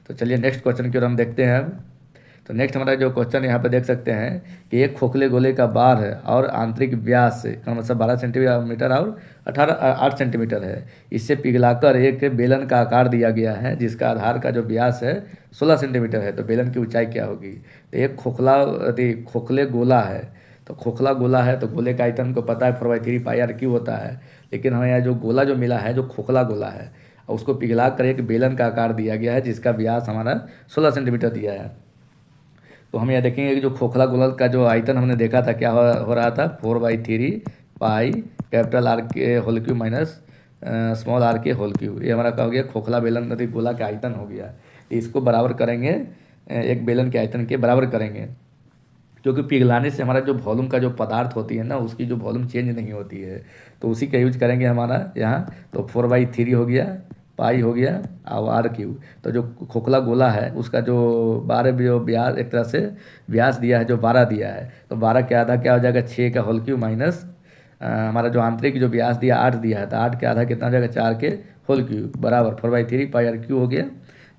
A: तो चलिए नेक्स्ट क्वेश्चन की ओर हम देखते हैं अब। तो नेक्स्ट हमारा जो क्वेश्चन यहाँ पे देख सकते हैं कि एक खोखले गोले का बार है और आंतरिक व्यास का मतलब 12 सेंटीमीटर और 8 सेंटीमीटर है। इससे पिघलाकर एक बेलन का आकार दिया गया है जिसका आधार का जो व्यास है 16 सेंटीमीटर है। तो बेलन की ऊंचाई क्या होगी। तो एक खोखले गोला है, तो खोखला गोला है तो गोले का आयतन को पता है 4/3 पाई आर क्यू होता है, लेकिन हमें यहाँ जो गोला जो मिला है जो खोखला गोला है और उसको पिघला कर एक बेलन का आकार दिया गया है जिसका व्यास हमारा 16 सेंटीमीटर दिया है। तो हम यहाँ देखेंगे कि जो खोखला गोला का जो आयतन हमने देखा था क्या हो रहा था 4/3 पाई कैपिटल आर के whole cube minus small R के होल क्यूब। ये हमारा क्या हो गया खोखला बेलन गोला का आयतन हो गया। इसको बराबर करेंगे एक बेलन के आयतन के बराबर करेंगे। क्योंकि पिघलाने से हमारा जो वॉल्यूम का जो पदार्थ होती है ना, उसकी जो वॉल्यूम चेंज नहीं होती है। तो उसी का यूज करेंगे हमारा यहाँ। तो 4/3 हो गया, पाई हो गया, और R³ तो जो खोखला गोला है उसका जो 12 जो व्यास, एक तरह से व्यास दिया है जो 12 दिया है, तो 12 के आधा क्या हो जाएगा, 6 का होल क्यूब माइनस हमारा जो आंतरिक जो व्यास दिया 8 दिया है, तो 8 के आधा कितना हो जाएगा, 4 के होल क्यूब बराबर 4/3 पाई R³ हो गया।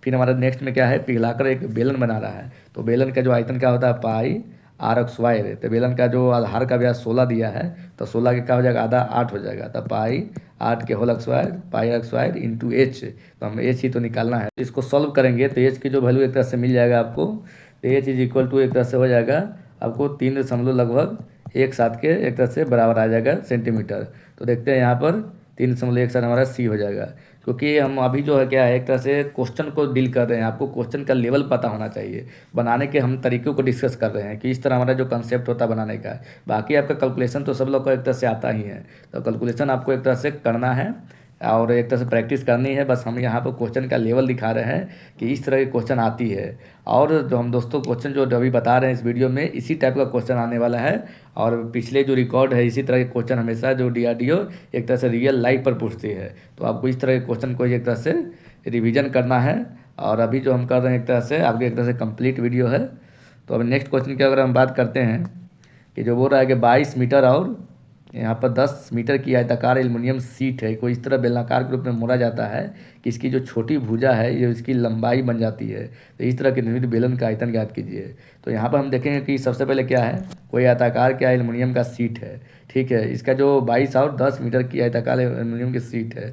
A: फिर हमारा नेक्स्ट में क्या है, पिघलाकर एक बेलन बना रहा है, तो बेलन का जो आयतन क्या होता है, पाई R²। तो बेलन का जो आधार का व्यास 16 दिया है, तो 16 के क्या हो जाएगा, आधा 8 हो जाएगा, तो पाई 8 के whole square pi R² into H। तो हम H ही तो निकालना है। इसको सॉल्व करेंगे तो H की जो वैल्यू एक तरह से मिल जाएगा आपको, तो H इज इक्वल टू एक तरह से हो जाएगा आपको 3.17 के एक तरह से बराबर आ जाएगा सेंटीमीटर। तो देखते हैं यहाँ पर 3.17 हमारा C हो जाएगा। क्योंकि हम अभी जो है क्या है, एक तरह से क्वेश्चन को डील कर रहे हैं, आपको क्वेश्चन का लेवल पता होना चाहिए। बनाने के हम तरीक़ों को डिस्कस कर रहे हैं कि इस तरह हमारा जो कंसेप्ट होता है बनाने का। बाकी आपका कैलकुलेशन तो सब लोग को एक तरह से आता ही है, तो कैलकुलेशन आपको एक तरह से करना है और एक तरह से प्रैक्टिस करनी है। बस हम यहाँ पर क्वेश्चन का लेवल दिखा रहे हैं कि इस तरह की क्वेश्चन आती है। और जो हम दोस्तों क्वेश्चन जो अभी बता रहे हैं इस वीडियो में, इसी टाइप का क्वेश्चन आने वाला है। और पिछले जो रिकॉर्ड है, इसी तरह के क्वेश्चन हमेशा जो DRDO एक तरह से रियल लाइफ पर पूछती है। तो आपको इस तरह के क्वेश्चन को एक तरह से रिविजन करना है। और अभी जो हम कर रहे हैं एक तरह से आपके एक तरह से कंप्लीट वीडियो है। तो अभी नेक्स्ट क्वेश्चन की अगर हम बात करते हैं कि जो बोल रहा है कि 22 मीटर और यहाँ पर 10 मीटर की आयताकार एल्युमिनियम सीट है, कोई इस तरह बेलनाकार के रूप में मोड़ा जाता है कि इसकी जो छोटी भुजा है ये इसकी लंबाई बन जाती है। तो इस तरह के निर्मित बेलन का आयतन ज्ञात कीजिए। तो यहाँ पर हम देखेंगे कि सबसे पहले क्या है, कोई आयताकार क्या एल्युमिनियम का सीट है, ठीक है। इसका जो 22 और 10 मीटर की आयताकार एल्युमिनियम की सीट है,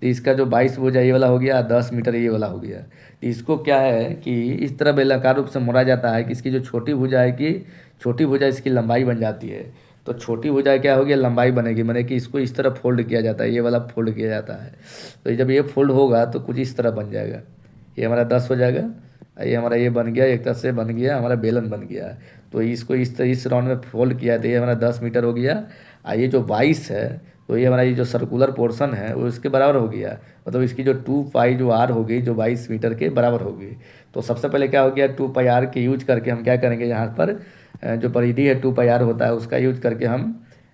A: तो इसका जो 22 भुजा ये वाला हो गया, 10 मीटर ये वाला हो गया। तो इसको क्या है कि इस तरह बेलनाकार रूप से मोड़ा जाता है कि इसकी जो छोटी भुजा है कि छोटी भुजा इसकी लंबाई बन जाती है। तो छोटी भुजा क्या होगी, लंबाई बनेगी, माने कि इसको इस तरह फोल्ड किया जाता है, ये वाला फोल्ड किया जाता है। तो जब ये फोल्ड होगा तो कुछ इस तरह बन जाएगा, ये हमारा 10 हो जाएगा, ये हमारा ये बन गया, एक तरह से बन गया हमारा बेलन बन गया। तो इसको इस राउंड में फोल्ड किया तो ये हमारा 10 मीटर हो गया। और ये जो 22 है, तो ये हमारा ये जो सर्कुलर पोर्शन है वो इसके बराबर हो गया, मतलब इसकी जो 2 पाई जो R होगी जो 22 मीटर के बराबर होगी। तो सबसे पहले क्या हो गया, 2 पाई R के यूज करके हम क्या करेंगे, यहाँ पर जो परिधि है 2 पाई R होता है उसका यूज करके हम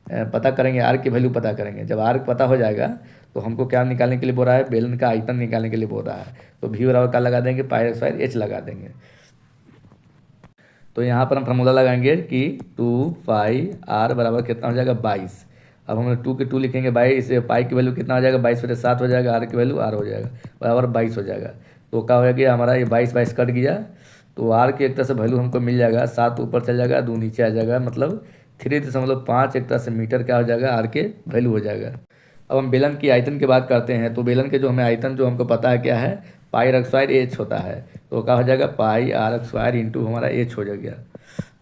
A: पता करेंगे, R की वैल्यू पता करेंगे। जब R पता हो जाएगा तो हमको क्या निकालने के लिए बोल रहा है, बेलन का आयतन निकालने के लिए बोल रहा है। तो V बराबर क्या लगा देंगे, पाई R² H लगा देंगे। तो यहाँ पर हम फार्मूला लगाएंगे कि 2 पाई R बराबर कितना हो जाएगा, 22। अब हम 2 के 2 लिखेंगे, 22 पाई की वैल्यू कितना हो जाएगा, 22/7 हो जाएगा, R की वैल्यू R हो जाएगा बराबर 22 हो जाएगा। तो क्या हो गया हमारा, ये 22 कट गया, तो R की एक तरह से वैल्यू हमको मिल जाएगा, 7 ऊपर चल जाएगा, 2 नीचे आ जाएगा, मतलब 3.5 एक तरह से मीटर क्या हो जाएगा, R के वैल्यू हो जाएगा। अब हम बेलन की आयतन की बात करते हैं। तो बेलन के जो हमें आयतन जो हमको पता है क्या है, पाई R² H होता है। तो क्या हो जाएगा, पाई R² इंटू हमारा H हो जाएगा।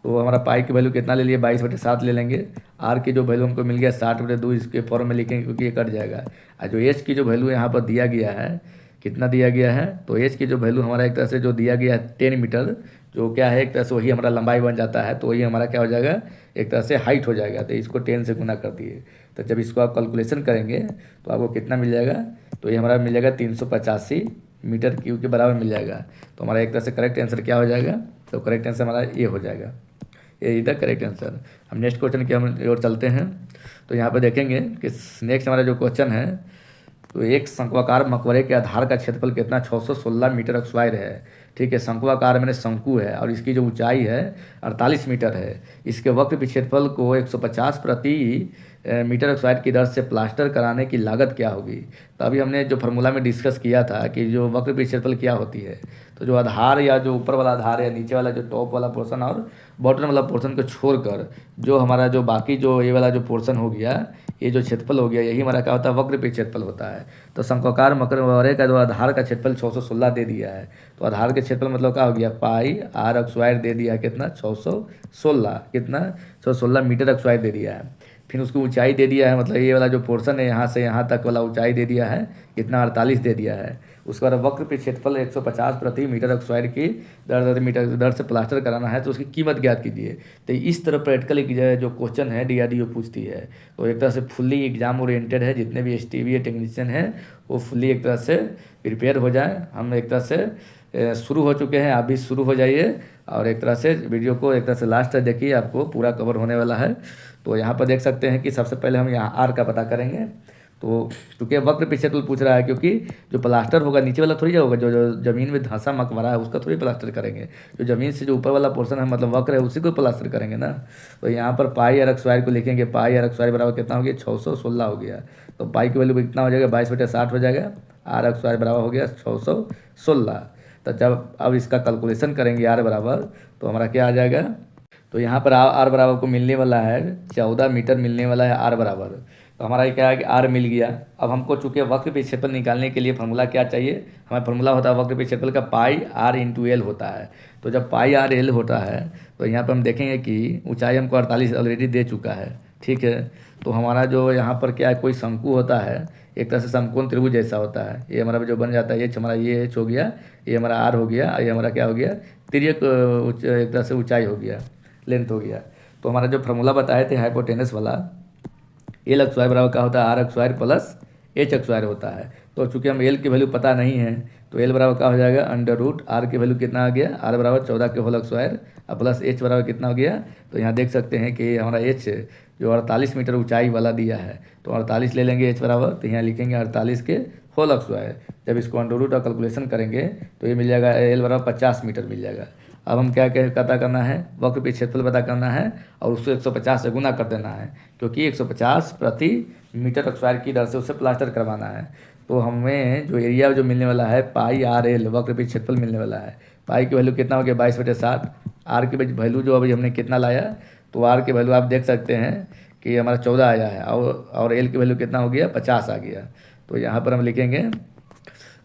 A: तो हमारा पाई की वैल्यू कितना ले लिए, 22/7 ले लेंगे। R की जो वैल्यू हमको मिल गया 60/2, इसके फॉर्म में लिखेंगे क्योंकि ये कट जाएगा। और जो H की जो वैल्यू यहाँ पर दिया गया है, कितना दिया गया है, तो H की जो वैल्यू हमारा एक तरह से जो दिया गया है 10 मीटर, जो क्या है एक तरह से वही हमारा लंबाई बन जाता है। तो वही हमारा क्या हो जाएगा, एक तरह से हाइट हो जाएगा। तो इसको 10 से गुना कर दिए, तो जब इसको आप कैलकुलेशन करेंगे तो आपको कितना मिल जाएगा, तो ये हमारा मिल जाएगा 385 मीटर क्यूब के बराबर मिल जाएगा। तो हमारा एक तरह से करेक्ट आंसर क्या हो जाएगा, तो करेक्ट आंसर हमारा ये हो जाएगा, ये इधर करेक्ट आंसर। हम नेक्स्ट क्वेश्चन की हम ओर चलते हैं। तो यहाँ पर देखेंगे कि नेक्स्ट हमारा जो क्वेश्चन है, तो एक शंक्वाकार मकबरे के आधार का क्षेत्रफल कितना, 616 मीटर स्क्वायर है, ठीक है। शंक्वाकार मैंने शंकु है और इसकी जो ऊंचाई है 48 मीटर है। इसके वक्र क्षेत्रफल को 150 प्रति मीटर स्क्वायर की दर से प्लास्टर कराने की लागत क्या होगी। तो अभी हमने जो फार्मूला में डिस्कस किया था कि जो वक्र क्षेत्रफल क्या होती है, तो जो आधार या जो ऊपर वाला आधार है, नीचे वाला जो टॉप वाला पोर्शन और बॉटम वाला पोर्शन को छोड़कर जो हमारा जो बाकी जो ये वाला जो पोर्शन हो गया, ये जो क्षेत्रफल हो गया, यही हमारा क्या होता है, वक्र पे क्षेत्रफल होता है। तो शंक्वाकार मकबरे का जो आधार का क्षेत्रफल 616 दे दिया है, तो आधार के क्षेत्रफल मतलब क्या हो गया, पाई R² दे दिया कितना, 616, कितना 616 मीटर स्क्वायर दे दिया है। फिर उसकी ऊंचाई दे दिया है, मतलब ये वाला जो पोर्शन है यहाँ से यहाँ तक वाला ऊंचाई दे दिया है कितना, 48 दे दिया है। उसके बाद वक्र पे क्षेत्रफल 150 प्रति मीटर स्क्वायर की दर से प्लास्टर कराना है, तो उसकी कीमत ज्ञात कीजिए। तो इस तरह प्रैक्टिकल की जो क्वेश्चन है DRDO पूछती है। तो एक तरह से फुल्ली एग्जाम ओरिएंटेड है, जितने भी STVA टेक्नीशियन हैं वो फुल्ली एक तरह से प्रिपेयर हो जाए। हम एक तरह से शुरू हो चुके हैं, आप भी शुरू हो जाइए और एक तरह से वीडियो को एक तरह से लास्ट तक देखिए, आपको पूरा कवर होने वाला है। तो यहाँ पर देख सकते हैं कि सबसे पहले हम यहाँ आर का पता करेंगे। तो चूँकि वक्र पे क्षेत्रफल पूछ रहा है, क्योंकि जो प्लास्टर होगा नीचे वाला थोड़ी होगा, जो ज़मीन में धंसा मकबरा है उसका थोड़ी प्लास्टर करेंगे, जो ज़मीन से जो ऊपर वाला पोर्शन है मतलब वक्र है उसी को प्लास्टर करेंगे ना। तो यहाँ पर पाई आर स्क्वायर को लिखेंगे, पाई आर स्क्वायर बराबर कितना हो गया 616 हो गया। तो पाई की वैल्यू कितना हो जाएगा 22/60 हो जाएगा, आर स्क्वायर बराबर हो गया 616। तो जब अब इसका कैलकुलेशन करेंगे आर बराबर, तो हमारा क्या आ जाएगा, तो यहाँ पर आर बराबर को मिलने वाला है 14 मीटर मिलने वाला है आर बराबर। तो हमारा क्या है कि आर मिल गया। अब हमको चूँकि वक्र पे क्षेत्रफल निकालने के लिए फार्मूला क्या चाहिए, हमारा फार्मूला होता है वक्र पे क्षेत्रफल का पाई आर इंटू एल होता है। तो जब पाई आर एल होता है तो यहाँ पर हम देखेंगे कि ऊंचाई हमको 48 ऑलरेडी दे चुका है, ठीक है। तो हमारा जो यहाँ पर क्या है, कोई शंकु होता है, एक तरह से समकोण त्रिभुज जैसा होता है। ये हमारा जो बन जाता है ये हमारा ये एच हो गया, ये हमारा आर हो गया, ये हमारा क्या हो गया तिर्यक एक तरह से ऊंचाई हो गया, लेंथ हो गया। तो हमारा जो फार्मूला बताए थे हाइपोटेनस वाला, एल स्क्वायर बराबर क्या होता है R square plus H square होता है। तो चूँकि हम एल की वैल्यू पता नहीं है, तो एल बराबर क्या हो जाएगा अंडर रूट आर की वैल्यू कितना आ गया, आर बराबर 14 के होल स्क्वायर और प्लस एच बराबर कितना हो गया। तो यहाँ देख सकते हैं कि हमारा एच जो 48 मीटर ऊंचाई वाला दिया है, तो 48 ले लेंगे एच बराबर, तो यहाँ लिखेंगे 48 के होल स्क्वायर। जब इसको अंडर रूट और कैलकुलेशन करेंगे तो ये मिल जाएगा एल बराबर 50 मीटर मिल जाएगा। अब हम क्या पता करना है, वक्र पे क्षेत्रफल पता करना है और उसको 150 से गुना कर देना है, क्योंकि 150 प्रति मीटर स्क्वायर की दर से उसे प्लास्टर करवाना है। तो हमें जो एरिया जो मिलने वाला है पाई आर एल वक्र पे क्षेत्रफल मिलने वाला है। पाई की वैल्यू कितना हो गया 22/60, आर की वैल्यू जो अभी हमने कितना लाया, तो आर की वैल्यू आप देख सकते हैं कि हमारा 14 आया है और एल की वैल्यू कितना हो गया 50 आ गया। तो यहाँ पर हम लिखेंगे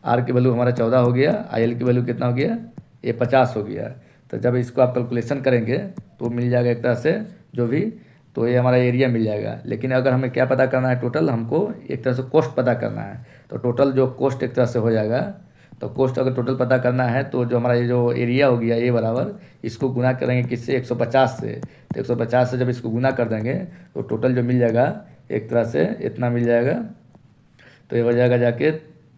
A: आर की वैल्यू हमारा 14 हो गया, आई एल की वैल्यू कितना हो गया ये 50 हो गया। तो जब इसको आप कैलकुलेशन करेंगे तो मिल जाएगा एक तरह से जो भी, तो ये हमारा एरिया मिल जाएगा। लेकिन अगर हमें क्या पता करना है टोटल, हमको एक तरह से कॉस्ट पता करना है। तो टोटल जो कॉस्ट एक तरह से हो जाएगा, तो कॉस्ट अगर टोटल पता करना है तो जो हमारा ये जो एरिया हो गया ये बराबर इसको गुना करेंगे किससे 150 से। तो 150 से जब इसको गुना कर देंगे तो टोटल जो मिल जाएगा एक तरह से इतना मिल जाएगा। तो ये हो जाएगा जाके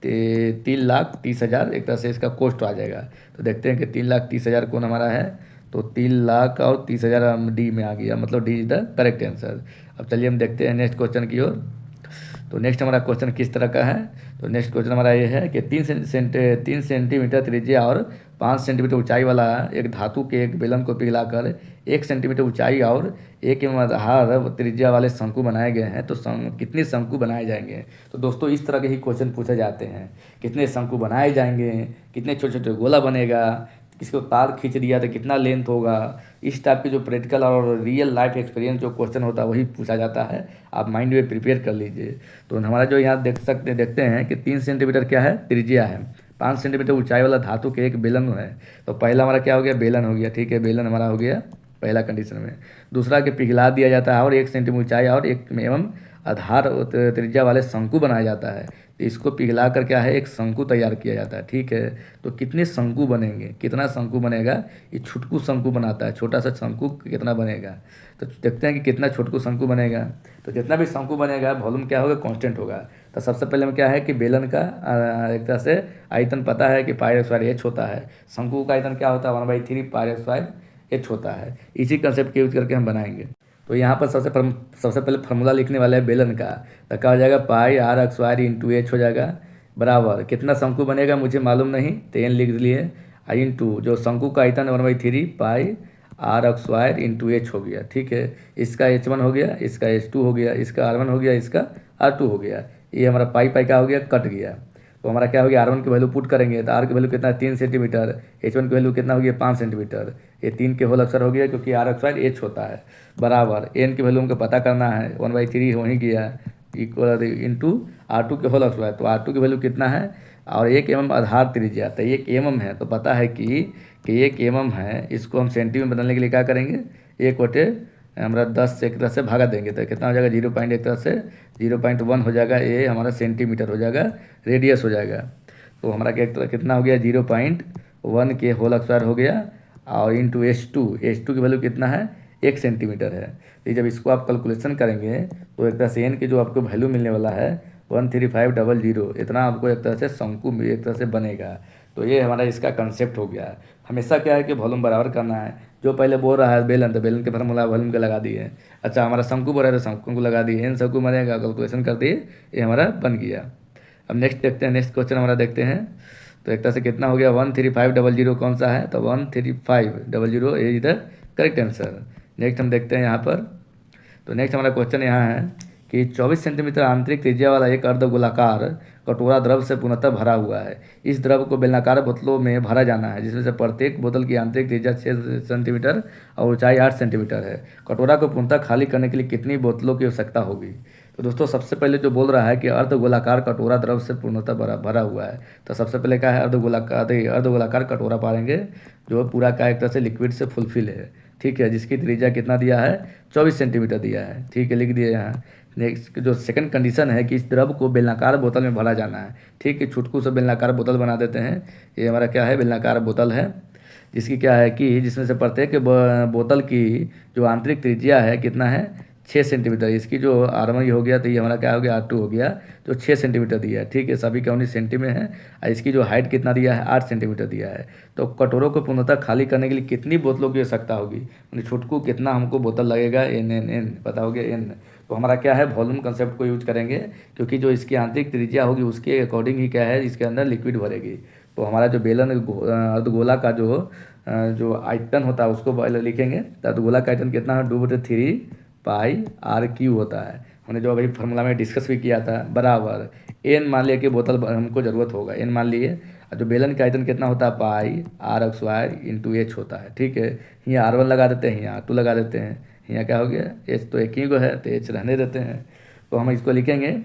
A: 3,30,000 एक तरह से इसका कॉस्ट आ जाएगा। तो देखते हैं कि 3,30,000 कौन हमारा है, तो 3,30,000 हम डी में आ गया, मतलब D is the correct answer. अब चलिए हम देखते हैं नेक्स्ट क्वेश्चन की ओर। तो नेक्स्ट हमारा क्वेश्चन किस तरह का है, तो नेक्स्ट क्वेश्चन हमारा ये है कि 3 सेंटीमीटर त्रिज्या और 5 सेंटीमीटर ऊंचाई वाला एक धातु के एक बेलन को पिघलाकर 1 सेंटीमीटर ऊंचाई और 1 एम आधार त्रिज्या वाले शंकु बनाए गए हैं। तो कितने शंकु बनाए जाएंगे। तो दोस्तों इस तरह के ही क्वेश्चन पूछे जाते हैं, कितने शंकु बनाए जाएंगे, कितने छोटे छोटे गोला बनेगा, किसको तार खींच दिया तो कितना लेंथ होगा। इस टाइप के जो प्रैक्टिकल और रियल लाइफ एक्सपीरियंस जो क्वेश्चन होता है वही पूछा जाता है, आप माइंड में प्रिपेयर कर लीजिए। तो हमारा जो यहाँ देखते हैं कि 3 सेंटीमीटर क्या है त्रिज्या है, 5 सेंटीमीटर ऊंचाई वाला धातु के एक बेलन है। तो पहला हमारा क्या हो गया बेलन हो गया, ठीक है, बेलन हमारा हो गया पहला कंडीशन में। दूसरा कि पिघला दिया जाता है और 1 सेंटीमीटर ऊंचाई और 1 एवं आधार त्रिज्या वाले शंकु बनाया जाता है। तो इसको पिघला कर क्या है एक शंकु तैयार किया जाता है, ठीक है। तो कितने शंकु बनेंगे, कितना शंकु बनेगा, ये छुटकू शंकु बनाता है, छोटा सा शंकु कितना बनेगा। तो देखते हैं कि कितना छोटकू शंकु बनेगा। तो जितना भी शंकु बनेगा वॉल्यूम क्या होगा कांस्टेंट होगा। तो सबसे पहले में क्या है कि बेलन का एक तरह से आयतन पता है कि पाई स्क्वायर एच होता है, शंकु का आयतन क्या होता है 1/3 पाई स्क्वायर एच होता है। इसी कंसेप्ट के यूज करके हम बनाएंगे। तो यहाँ पर सबसे पहले फार्मूला लिखने वाले हैं बेलन का, तो क्या हो जाएगा pi are square into H हो जाएगा बराबर कितना शंकु बनेगा मुझे मालूम नहीं, तो एन लिख लिए आई इंटू जो शंकु का आयतन 1/3 पाई आर स्क्वायर इंटू एच हो गया, ठीक है। इसका H1 हो गया, इसका H2 हो गया, इसका R1 हो गया, इसका R2 हो गया। ये हमारा पाई क्या हो गया कट गया। तो हमारा क्या हो गया R1 की वैल्यू पुट करेंगे तो R की वैल्यू कितना है 3 सेंटीमीटर, H1 की वैल्यू कितना हो गया 5 सेंटीमीटर, ये 3 के होल अक्सर हो गया क्योंकि आर स्क्वायर एच होता है बराबर एन की वैल्यू हमको पता करना है 1/3 हो ही गया इक्वल इंटू R2 के होल स्क्वायर। तो R2 की वैल्यू कितना है और 1 mm आधार त्रिज्या, तो 1 mm है। तो पता है कि 1 mm है, इसको हम सेंटी में बदलने के लिए क्या करेंगे 1 हमारा 10 से एक तरह से भागा देंगे तो कितना हो जाएगा 0. एक तरह से 0.1 हो जाएगा, ये हमारा सेंटीमीटर हो जाएगा, रेडियस हो जाएगा। तो हमारा क्या कितना हो गया 0.1 के होल स्क्वायर हो गया, और इंटू H2 की वैल्यू कितना है 1 सेंटीमीटर है। तो जब इसको आप कैलकुलेशन करेंगे तो एक तरह से एन की जो आपको वैल्यू मिलने वाला है 13500, इतना आपको एक तरह से शंकु में एक तरह से बनेगा। तो ये हमारा इसका कंसेप्ट हो गया। हमेशा क्या है कि वॉल्यूम बराबर करना है। जो पहले बोल रहा है बेलन, तो बेलन के फार्मूला वॉल्यूम के लगा दिए। अच्छा, हमारा शंकु बोल रहा है तो शंकु को लगा दिए, एन शंकु बनेगा, कैलकुलेशन कर दिए, ये हमारा बन गया। अब नेक्स्ट देखते हैं, नेक्स्ट क्वेश्चन हमारा देखते हैं। तो एक तरह से कितना हो गया 13500 कौन सा है, तो 13500 ये इधर करेक्ट आंसर। नेक्स्ट हम देखते हैं यहाँ पर। तो नेक्स्ट हमारा क्वेश्चन यहाँ है कि 24 सेंटीमीटर आंतरिक त्रिज्या वाला एक अर्धगोलाकार कटोरा द्रव से पूर्णतः भरा हुआ है। इस द्रव को बेलनाकार बोतलों में भरा जाना है, जिसमें से प्रत्येक बोतल की आंतरिक त्रिज्या 6 सेंटीमीटर और ऊंचाई 8 सेंटीमीटर है। कटोरा को पूर्णतः खाली करने के लिए कितनी बोतलों की आवश्यकता होगी। तो दोस्तों सबसे पहले जो बोल रहा है कि अर्धगोलाकार कटोरा द्रव से पूर्णतः भरा हुआ है, तो सबसे पहले क्या है अर्धगोलाकार कटोरा पाएंगे जो पूरा का एक तरह से लिक्विड से फुलफिल है, ठीक है, जिसकी त्रिज्या कितना दिया है 24 सेंटीमीटर दिया है, ठीक है, लिख दिया यहाँ। नेक्स्ट जो सेकंड कंडीशन है कि इस द्रव को बेलनाकार बोतल में भरा जाना है, ठीक है, छुटकू से बेलनाकार बोतल बना देते हैं। ये हमारा क्या है बेलनाकार बोतल है, जिसकी क्या है कि जिसमें से प्रत्येक बोतल की जो आंतरिक त्रिज्या है कितना है 6 सेंटीमीटर। इसकी जो R1 हो गया, तो ये हमारा क्या हो गया R2 हो गया, जो 6 सेंटीमीटर दिया है, ठीक है, सभी का 19 सेंटी में है। और इसकी जो हाइट कितना दिया है 8 सेंटीमीटर दिया है। तो कटोरों को पूर्णतः खाली करने के लिए कितनी बोतलों की आवश्यकता होगी, यानी छुटकू कितना हमको बोतल लगेगा, एन पता हो गया एन। तो हमारा क्या है वॉल्यूम कंसेप्ट को यूज करेंगे, क्योंकि जो इसकी आंतरिक त्रिज्या होगी उसके अकॉर्डिंग ही क्या है इसके अंदर लिक्विड भरेगी। तो हमारा जो बेलन अर्धगोला का जो आयतन होता है उसको पहले लिखेंगे। तो अर्धगोला का आयतन कितना है 2/3 पाई R³ होता है। हमने जो अभी फार्मूला में डिस्कस भी किया था, बराबर एन मान लिया कि बोतल हमको ज़रूरत होगा, एन मान लिए। और जो बेलन का आयतन कितना होता है पाई R² इंटू H होता है, ठीक है। यहाँ R1 लगा देते हैं, यहाँ R2 लगा देते हैं, यहाँ क्या हो गया H तो एक ही को है तो H रहने देते हैं। तो हम इसको लिखेंगे,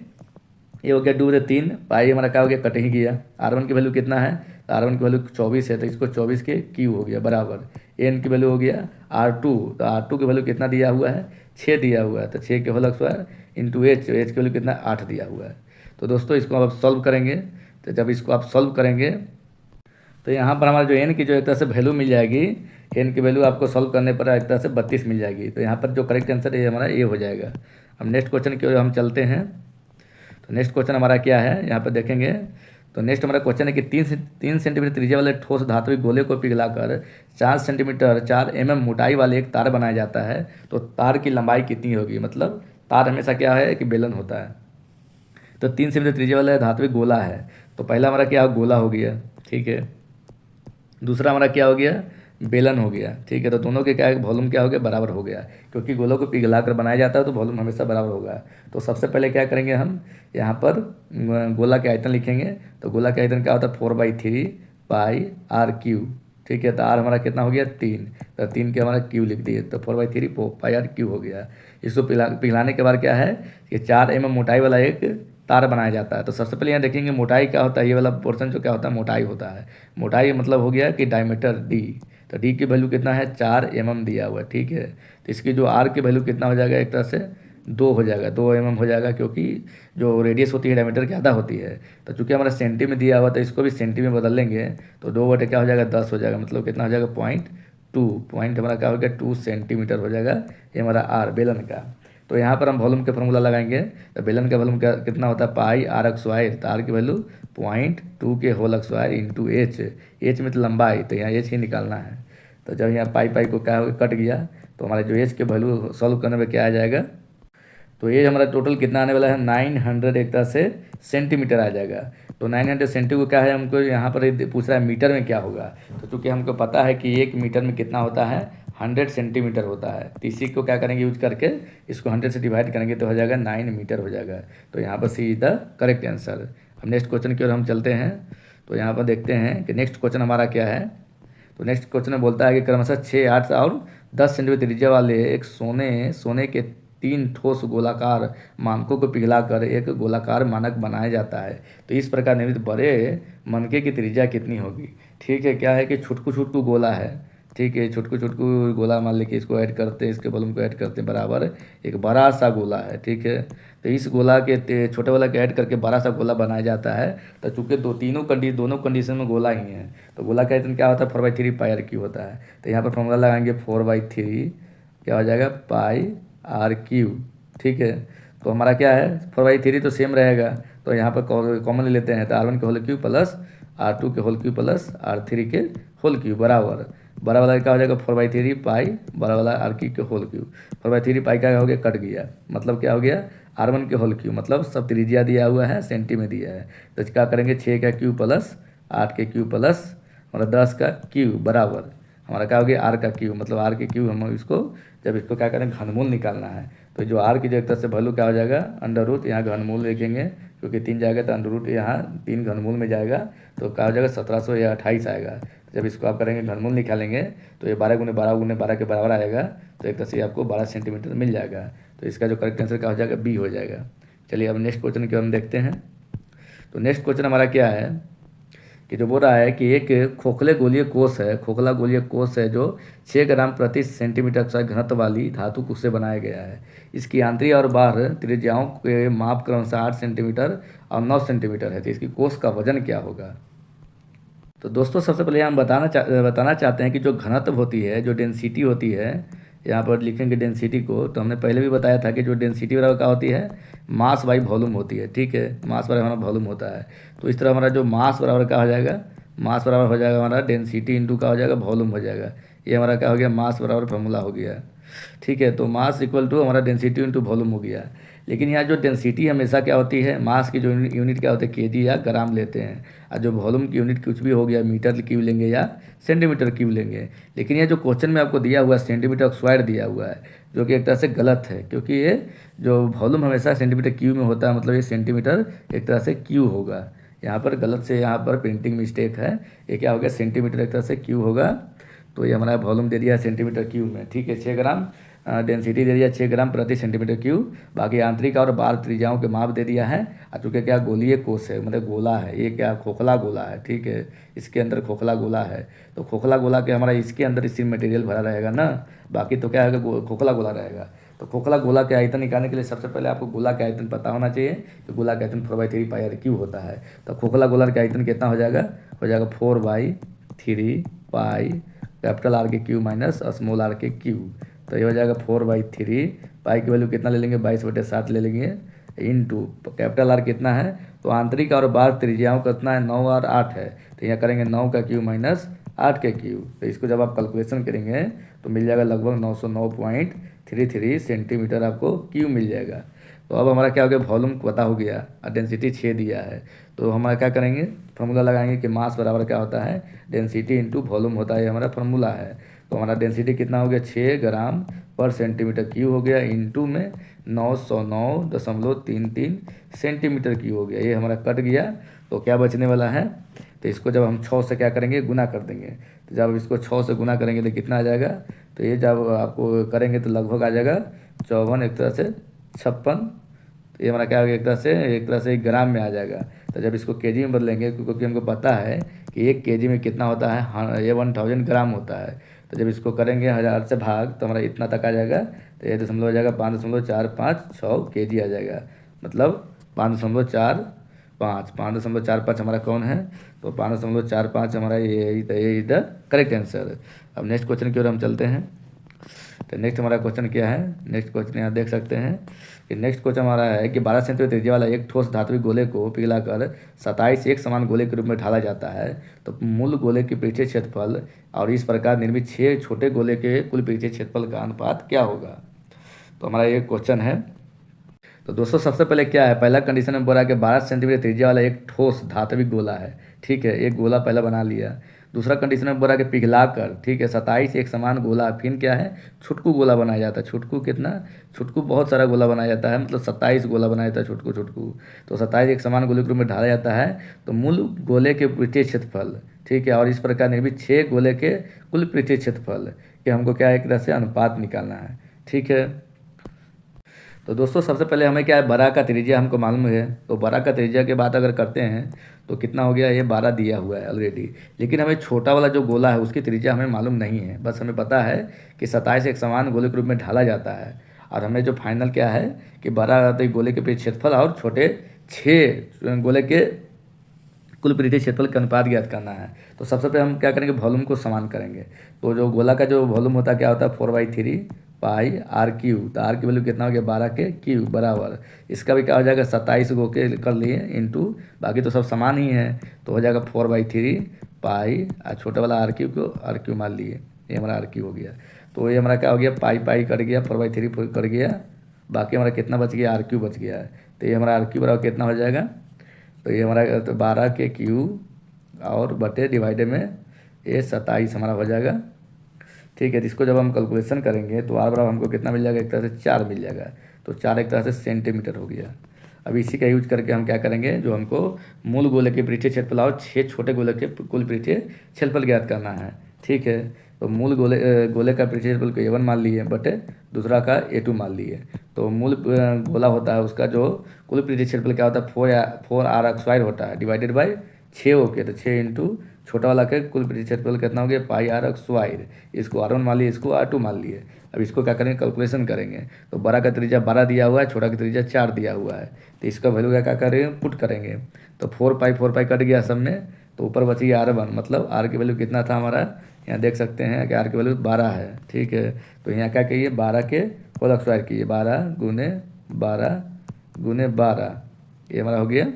A: ये हो गया 2/3 पाई, हमारा क्या हो गया कट ही गया। R1 की वैल्यू कितना है, तो R1 की वैल्यू 24 है, तो इसको 24 के क्यू हो गया, बराबर एन की वैल्यू हो गया R2, तो R2 की वैल्यू कितना दिया हुआ है 6 दिया हुआ है, तो 6 के होल स्क्वायर इंटू H की वैल्यू कितना 8 दिया हुआ है। तो दोस्तों इसको आप सॉल्व करेंगे, तो जब इसको आप सॉल्व करेंगे तो यहाँ पर हमारा जो एन की जो एक तरह से वैल्यू मिल जाएगी, एन की वैल्यू आपको सॉल्व करने पर एक तरह से 32 मिल जाएगी। तो यहाँ पर जो करेक्ट आंसर है हमारा ये हो जाएगा। अब नेक्स्ट क्वेश्चन की ओर हम चलते हैं। तो नेक्स्ट क्वेश्चन हमारा क्या है यहाँ पर देखेंगे। तो नेक्स्ट हमारा क्वेश्चन है कि 3 सेंटीमीटर त्रिज्या वाले ठोस धात्विक गोले को पिघलाकर 4 सेंटीमीटर 4 mm मोटाई वाले एक तार बनाया जाता है। तो तार की लंबाई कितनी होगी, मतलब तार हमेशा क्या है कि बेलन होता है। तो 3 सेंटीमीटर त्रिज्या वाला धात्विक गोला है, तो पहला हमारा क्या गोला हो गया, ठीक है, दूसरा हमारा क्या हो गया बेलन हो गया, ठीक है। तो दोनों के क्या वॉल्यूम क्या हो गया बराबर हो गया, क्योंकि गोलों को पिघलाकर बनाया जाता है तो वॉल्यूम हमेशा बराबर होगा। तो सबसे पहले क्या करेंगे हम यहाँ पर गोला के आयतन लिखेंगे। तो गोला के आयतन क्या होता है 4/3 पाई R³, ठीक है। तो R हमारा कितना हो गया 3, तो 3 के हमारा क्यू लिख दिए, तो 4/3 पाई R³ हो गया। इसको पिघलाने के बाद क्या है कि 4 mm मोटाई वाला एक तार बनाया जाता है। तो सबसे पहले यहाँ देखेंगे मोटाई क्या होता है, ये वाला पोर्शन जो क्या होता है मोटाई होता है। मोटाई मतलब हो गया कि डायमीटर D, तो D की वैल्यू कितना है 4 mm दिया हुआ है, ठीक है। तो इसकी जो R की वैल्यू कितना हो जाएगा एक तरह से 2 हो जाएगा, 2 mm हो जाएगा, क्योंकि जो रेडियस होती है डायमीटर ज़्यादा होती है। तो चूँकि हमारा सेंटी में दिया हुआ तो इसको भी सेंटी में बदल लेंगे, तो 2 क्या हो जाएगा 10 हो जाएगा, मतलब कितना हो जाएगा 0.2 पॉइंट हमारा क्या हो गया 2 सेंटीमीटर हो जाएगा, ये हमारा R बेलन का। तो यहाँ पर हम वॉल्यूम के फॉर्मूला लगाएंगे। तो बेलन का वॉल्यूम कितना होता है पाई R², तो R की वैल्यू 0.2 के होल स्क्वायर इंटू H मतलब लंबाई, तो यहाँ H ही निकालना है। तो जब यहाँ पाई को क्या हो गया कट गया, तो हमारे जो H के वैल्यू सॉल्व करने में क्या आ जाएगा, तो ये हमारा टोटल कितना आने वाला है 900 एक तरह से सेंटीमीटर आ जाएगा। तो 900 सेंटी को क्या है हमको यहाँ पर पूछ रहा है मीटर में क्या होगा। तो चूँकि हमको पता है कि 1 मीटर में कितना होता है 100 सेंटीमीटर होता है, तो इसी को क्या करेंगे यूज करके इसको 100 से डिवाइड करेंगे तो हो जाएगा 9 मीटर हो जाएगा। तो यहाँ पर सी इज द करेक्ट आंसर। अब नेक्स्ट क्वेश्चन की ओर हम चलते हैं। तो यहाँ पर देखते हैं कि नेक्स्ट क्वेश्चन हमारा क्या है। तो नेक्स्ट क्वेश्चन में बोलता है कि क्रमशः 6, 8 और 10 सेंटीमीटर त्रिज्या वाले एक सोने के 3 ठोस गोलाकार मानकों को पिघलाकर एक गोलाकार मानक बनाया जाता है। तो इस प्रकार निर्मित बड़े मनके की त्रिज्या कितनी होगी। ठीक है, क्या है कि छुटकू गोला है, ठीक है। छोटकू छोटकू गोला मान लेके इसको ऐड करते हैं, इसके वॉल्यूम को ऐड करते हैं बराबर एक बड़ा सा गोला है। ठीक है, तो इस गोला के छोटे वाला के ऐड करके बड़ा सा गोला बनाया जाता है। तो चूँकि दोनों कंडीशन में गोला ही है, तो गोला का आयतन क्या होता है 4/3 पाई आर क्यू होता है। तो यहाँ पर फॉर्मूला लगाएंगे 4/3 क्या हो जाएगा पाई आर क्यू। ठीक है, तो हमारा क्या है 4/3 तो सेम रहेगा, तो यहाँ पर कॉमन ले लेते हैं। तो R1 के होल क्यू प्लस R2 के होल क्यू प्लस R3 के होल क्यू बराबर बड़ा वाला क्या हो जाएगा 4/3 पाई बड़ा वाला आर क्यू के होल क्यू। 4/3 पाई क्या हो गया कट गया, मतलब क्या हो गया R1 के होल क्यू, मतलब सब त्रिज्या दिया हुआ है सेंटी में दिया है। तो क्या करेंगे 6 का क्यू प्लस 8 के क्यू प्लस हमारा 10 का क्यू बराबर हमारा क्या हो गया आर का क्यू, मतलब आर के क्यू। हम इसको जब इसको क्या करेंगे घनमूल निकालना है, तो जो आर की जो एक तरह से वैल्यू क्या हो जाएगा अंडर रूट, यहाँ घनमूल लिखेंगे क्योंकि 3 जाएगा तो अंडर रूट यहाँ 3 घनमूल में जाएगा, तो क्या हो जाएगा 1700 या 28 आएगा। जब इसको आप करेंगे घनमूल निकालेंगे तो ये 12 × 12 × 12 के बराबर आएगा, तो एक तरह से आपको 12 सेंटीमीटर मिल जाएगा। तो इसका जो करेक्ट आंसर क्या हो जाएगा बी हो जाएगा। चलिए अब नेक्स्ट क्वेश्चन की हम देखते हैं। तो नेक्स्ट क्वेश्चन हमारा क्या है कि जो बोल रहा है कि एक खोखला गोलीय कोष है जो 6 ग्राम प्रति सेंटीमीटर ऑक्साइड घनत्व वाली धातु कुश से बनाया गया है। इसकी आंतरिक और बाह्य त्रिज्याओं के माप क्रम से 8 सेंटीमीटर और 9 सेंटीमीटर है। तो इसकी कोष का वजन क्या होगा। तो दोस्तों सबसे पहले हम बताना चाहते हैं कि जो घनत्व होती है, जो डेंसिटी होती है, यहाँ पर लिखेंगे डेंसिटी को, तो हमने पहले भी बताया था कि जो डेंसिटी बराबर क्या होती है मास बाई वॉल्यूम होती है। ठीक है, मास बराबर हमारा वॉल्यूम होता है। तो इस तरह हमारा जो मास बराबर क्या हो जाएगा, मास बराबर हो जाएगा हमारा डेंसिटी इंटू क्या हो जाएगा वॉल्यूम हो जाएगा। ये हमारा क्या हो गया मास बराबर फॉर्मूला हो गया। ठीक है, तो मास इक्वल टू हमारा डेंसिटी इंटू वॉल्यूम हो गया। लेकिन यहाँ जो डेंसिटी हमेशा क्या होती है, मास की जो यूनिट क्या होती है केजी या ग्राम लेते हैं, और जो वॉल्यूम की यूनिट कुछ भी हो गया मीटर क्यूब लेंगे या सेंटीमीटर क्यूब लेंगे। लेकिन ये जो क्वेश्चन में आपको दिया हुआ है सेंटीमीटर स्क्वायर दिया हुआ है, जो कि एक तरह से गलत है, क्योंकि ये जो वॉल्यूम हमेशा सेंटीमीटर क्यूब में होता है, मतलब ये सेंटीमीटर एक तरह से क्यूब होगा। यहाँ पर गलत से यहाँ पर प्रिंटिंग मिस्टेक है, ये क्या हो गया सेंटीमीटर एक तरह से क्यूब होगा। तो ये हमारा वॉल्यूम दे दिया है सेंटीमीटर क्यूब में। ठीक है, 6 ग्राम डेंसिटी दे दिया 6 ग्राम प्रति सेंटीमीटर क्यूब। बाकी आंतरिक और बाह्य त्रिज्याओं के माप दे दिया है। और चूँकि क्या गोलीय कोष है, मतलब गोला है, ये क्या खोखला गोला है। ठीक है, इसके अंदर खोखला गोला है, तो खोखला गोला के हमारा इसके अंदर इसी मटेरियल भरा रहेगा ना, बाकी तो क्या है खोखला गोला रहेगा। तो खोखला गोला के आयतन निकालने के लिए सबसे पहले आपको गोला के आयतन पता होना चाहिए। तो गोला का आयतन 4/3 पाई आर क्यूब होता है। तो खोखला गोला का आयतन कितना हो जाएगा 4/3 पाई कैपिटल आर के क्यूब माइनस स्मॉल आर के क्यूब। तो ये हो जाएगा 4/3 पाई की वैल्यू कितना ले लेंगे 22/7 ले लेंगे इंटू कैपिटल आर कितना है, तो आंतरिक और बाह्य त्रिज्याओं कितना है 9 और 8 है। तो यहाँ करेंगे 9 का क्यूब माइनस 8 के क्यूब। तो इसको जब आप कैलकुलेशन करेंगे तो मिल जाएगा लगभग 909.33 सेंटीमीटर आपको क्यूब मिल जाएगा। तो अब हमारा क्या हो गया वॉल्यूम पता हो गया और डेंसिटी 6 दिया है। तो हमारा क्या करेंगे फॉर्मूला लगाएंगे कि मास बराबर क्या होता है डेंसिटी इंटू वॉल्यूम होता है, हमारा फॉर्मूला है। तो हमारा डेंसिटी कितना हो गया 6 ग्राम पर सेंटीमीटर क्यूब हो गया, इंटू में 909.33 सेंटीमीटर क्यूब हो गया। ये हमारा कट गया, तो क्या बचने वाला है, तो इसको जब हम 6 से क्या करेंगे गुना कर देंगे। तो जब इसको 6 से गुना करेंगे तो कितना आ जाएगा, तो ये जब आपको करेंगे तो लगभग आ जाएगा 54 एक तरह से 56। तो ये हमारा क्या हो गया एक तरह से ग्राम में आ जाएगा। तो जब इसको केजी में बदलेंगे क्योंकि हमको पता है कि 1 केजी में कितना होता है, हाँ ये 1000 ग्राम होता है। तो जब इसको करेंगे 1000 से भाग तो हमारा इतना तक आ जाएगा। तो ये दशमलव हो जाएगा 5.456 केजी आ जाएगा, मतलब 5.45 हमारा कौन है, तो 5.45 हमारा ये द करेक्ट आंसर। अब नेक्स्ट क्वेश्चन की ओर हम चलते हैं। तो नेक्स्ट हमारा क्वेश्चन क्या है, नेक्स्ट क्वेश्चन यहाँ देख सकते हैं कि नेक्स्ट क्वेश्चन हमारा है कि 12 सेंटीमीटर त्रिज्या वाला एक ठोस धात्विक गोले को पिघलाकर 27 एक समान गोले के रूप में ढाला जाता है। तो मूल गोले के पृष्ठीय क्षेत्रफल और इस प्रकार निर्मित 6 छोटे गोले के कुल पृष्ठीय क्षेत्रफल का अनुपात क्या होगा। तो हमारा ये क्वेश्चन है। तो दोस्तों सबसे पहले क्या है, पहला कंडीशन में बोला कि 12 सेंटीमीटर त्रिज्या वाला एक ठोस धात्विक गोला है। ठीक है, एक गोला पहला बना लिया। दूसरा कंडीशन में बोला कि पिघलाकर, ठीक है, 27 एक समान गोला, फिर क्या है छुटकू गोला बनाया जाता है। छुटकू कितना, छुटकू बहुत सारा गोला बनाया जाता है, मतलब 27 गोला बनाया जाता है छुटकू। तो 27 एक समान गोले के रूप में ढाला जाता है। तो मूल गोले के पृष्ठीय क्षेत्रफल, ठीक है, और इस प्रकार निर्मित 6 गोले के कुल पृष्ठीय क्षेत्रफल के हमको क्या एक तरह से अनुपात निकालना है। ठीक है, तो दोस्तों सबसे पहले हमें क्या है, बड़ा का त्रिज्या हमको मालूम है, तो बड़ा का त्रिज्या के बात अगर करते हैं तो कितना हो गया, ये 12 दिया हुआ है ऑलरेडी। लेकिन हमें छोटा वाला जो गोला है उसकी त्रिज्या हमें मालूम नहीं है, बस हमें पता है कि 27 एक समान गोले के रूप में ढाला जाता है। और हमें जो फाइनल क्या है कि बड़ा तो गोले के पीछे क्षेत्रफल और छोटे 6 गोले के कुल पृष्ठीय क्षेत्रफल का अनुपात ज्ञात करना है। तो सबसे पहले हम क्या करेंगे, वॉल्यूम को समान करेंगे। तो जो गोला का जो वॉल्यूम होता है क्या होता है, 4/3 पाई आर क्यू। तो आर की वैल्यू कितना हो गया, 12 के क्यू बराबर, इसका भी क्या हो जाएगा 27 गो के कर लिए इंटू, बाकी तो सब समान ही है, तो हो जाएगा 4/3 पाई और छोटा वाला आर क्यू को आर क्यू मान लिए, ये हमारा आर क्यू हो गया। तो ये हमारा क्या हो गया, पाई पाई कट गया, 4/3 कट गया, बाकी हमारा कितना बच गया, आर क्यू बच गया है। तो ये हमारा आर क्यू बराबर कितना हो जाएगा, तो ये हमारा तो 12 के क्यू और बटे डिवाइडेड में ये 27 हमारा हो जाएगा। ठीक है, तो इसको जब हम कैलकुलेशन करेंगे तो आर बराबर हमको कितना मिल जाएगा, एक तरह से 4 मिल जाएगा। तो 4 एक तरह से सेंटीमीटर हो गया। अब इसी का यूज करके हम क्या करेंगे, जो हमको मूल गोले के पृष्ठीय क्षेत्रफल और 6 छोटे गोले के कुल पृष्ठीय क्षेत्रफल ज्ञात करना है। ठीक है, तो मूल गोले का पृष्ठीय क्षेत्रफल को A1 मान लिए बटे दूसरा का A2 मान लिए। तो मूल गोला होता है उसका जो कुल पृष्ठीय क्षेत्रफल क्या होता है, 4r² होता है डिवाइडेड बाई 6 ओके, तो 6 इंटू छोटा वाला के कुल पृष्ठीय क्षेत्रफल कितना हो गया, πr²। इसको R1 मान लिए, इसको R2 मान लिए। अब इसको क्या करेंगे, कैलकुलेशन करेंगे। तो बड़ा का त्रिज्या 12 दिया हुआ है, छोटा का त्रिज्या 4 दिया हुआ है, तो इसका वैल्यू क्या करेंगे, पुट करेंगे। तो 4 पाई कट गया सब में, तो ऊपर बची R1, मतलब R की वैल्यू कितना था हमारा, यहाँ देख सकते हैं कि R की वैल्यू 12 है। ठीक है, तो यहाँ क्या कहिए, 12 के होल स्क्वायर कीजिए, 12 गुने 12 गुने 12, ये हमारा हो गया।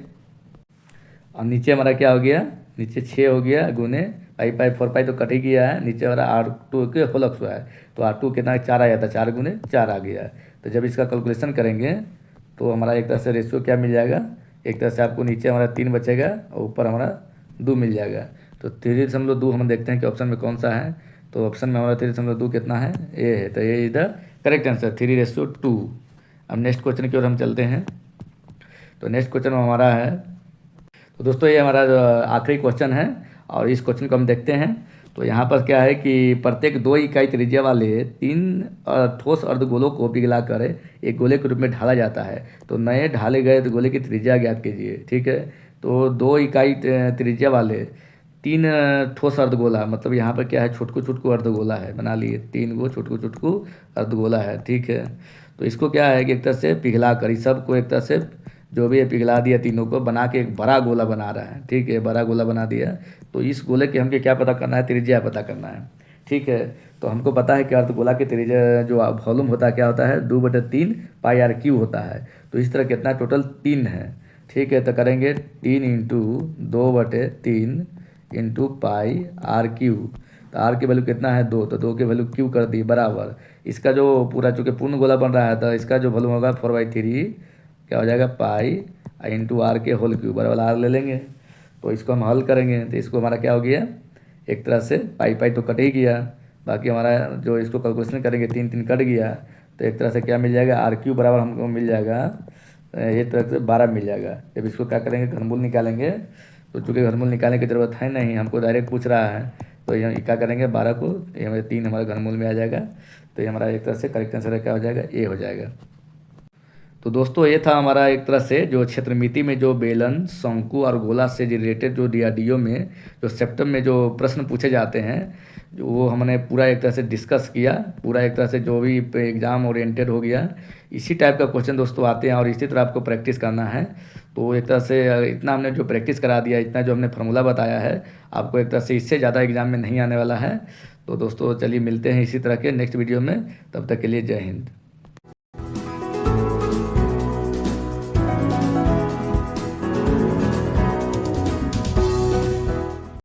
A: और नीचे हमारा क्या हो गया, नीचे 6 हो गया गुने पाई पाई 4 पाई तो कट ही गया है, नीचे हमारा R2 के होल स्क्वायर, तो R2 कितना 4 आ जाता है, 4 गुने 4 आ गया। तो जब इसका कैलकुलेशन करेंगे तो हमारा एक तरह से रेशियो क्या मिल जाएगा, एक तरह से आपको नीचे हमारा 3 बचेगा और ऊपर हमारा 2 मिल जाएगा। तो 3.2 हम देखते हैं कि ऑप्शन में कौन सा है। तो ऑप्शन में हमारा 3.2 कितना है, ये है, तो ये इधर करेक्ट आंसर 3:2। अब नेक्स्ट क्वेश्चन की ओर हम चलते हैं। तो नेक्स्ट क्वेश्चन हमारा है, तो दोस्तों ये हमारा आखिरी क्वेश्चन है और इस क्वेश्चन को हम देखते हैं। तो यहाँ पर क्या है कि प्रत्येक 2 इकाई त्रिज्या वाले 3 ठोस अर्धगोलों को पिघलाकर एक गोले के रूप में ढाला जाता है। तो नए ढाले गए गोले की त्रिज्या ज्ञात कीजिए। ठीक है, तो 2 इकाई त्रिज्या वाले 3 ठोस अर्धगोला, मतलब यहाँ पर क्या है, छोटकू छोटकू अर्धगोला है, बना लिए 3 गो छोटकू छोटकू अर्धगोला है। ठीक है, तो इसको क्या है कि एक तरह से पिघला कर इस सब को एक तरह से जो भी है पिघला दिया, तीनों को बना के एक बड़ा गोला बना रहा है। ठीक है, बड़ा गोला बना दिया। तो इस गोले के हमको क्या पता करना है, त्रिज्या पता करना है। ठीक है, तो हमको पता है कि अर्धगोला की त्रिज्या जो वॉल्यूम होता है क्या होता है, 2/3 पाई आर क्यू होता है। तो इस तरह कितना टोटल 3 है। ठीक है, तो करेंगे 3 into 2/3 into pi R cube. तो आर की वैल्यू कितना है 2, तो 2 की वैल्यू क्यू कर दी बराबर, इसका जो पूरा चूँकि पूर्ण गोला बन रहा है तो इसका जो वॉल्यूम होगा 4/3 क्या हो जाएगा पाई इंटू आर के होल क्यूब बराबर आर ले लेंगे। तो इसको हम हल करेंगे तो इसको हमारा क्या हो गया, एक तरह से पाई पाई तो कट ही गया, बाकी हमारा जो इसको कैलकुलेशन करेंगे 3 3 कट गया, तो एक तरह से क्या मिल जाएगा, आर क्यूब बराबर हमको मिल जाएगा एक तरह से 12 मिल जाएगा। जब इसको क्या करेंगे, घनमूल निकालेंगे, तो चूँकि घनमूल निकालने की ज़रूरत है नहीं, हमको डायरेक्ट पूछ रहा है, तो ये क्या करेंगे 12 को, ये हमारे 3 हमारे घनमूल में आ जाएगा। तो ये हमारा एक तरह से करेक्ट आंसर क्या हो जाएगा, ए हो जाएगा। तो दोस्तों ये था हमारा एक तरह से जो क्षेत्रमिति में जो बेलन, शंकु और गोला से रिलेटेड जो डीआरडीओ में जो सेप्टम में जो प्रश्न पूछे जाते हैं, जो वो हमने पूरा एक तरह से डिस्कस किया, पूरा एक तरह से जो भी एग्ज़ाम ओरिएंटेड हो गया। इसी टाइप का क्वेश्चन दोस्तों आते हैं और इसी तरह आपको प्रैक्टिस करना है। तो एक तरह से इतना हमने जो प्रैक्टिस करा दिया, इतना जो हमने फार्मूला बताया है, आपको एक तरह से इससे ज़्यादा एग्ज़ाम में नहीं आने वाला है। तो दोस्तों चलिए मिलते हैं इसी तरह के नेक्स्ट वीडियो में, तब तक के लिए जय हिंद।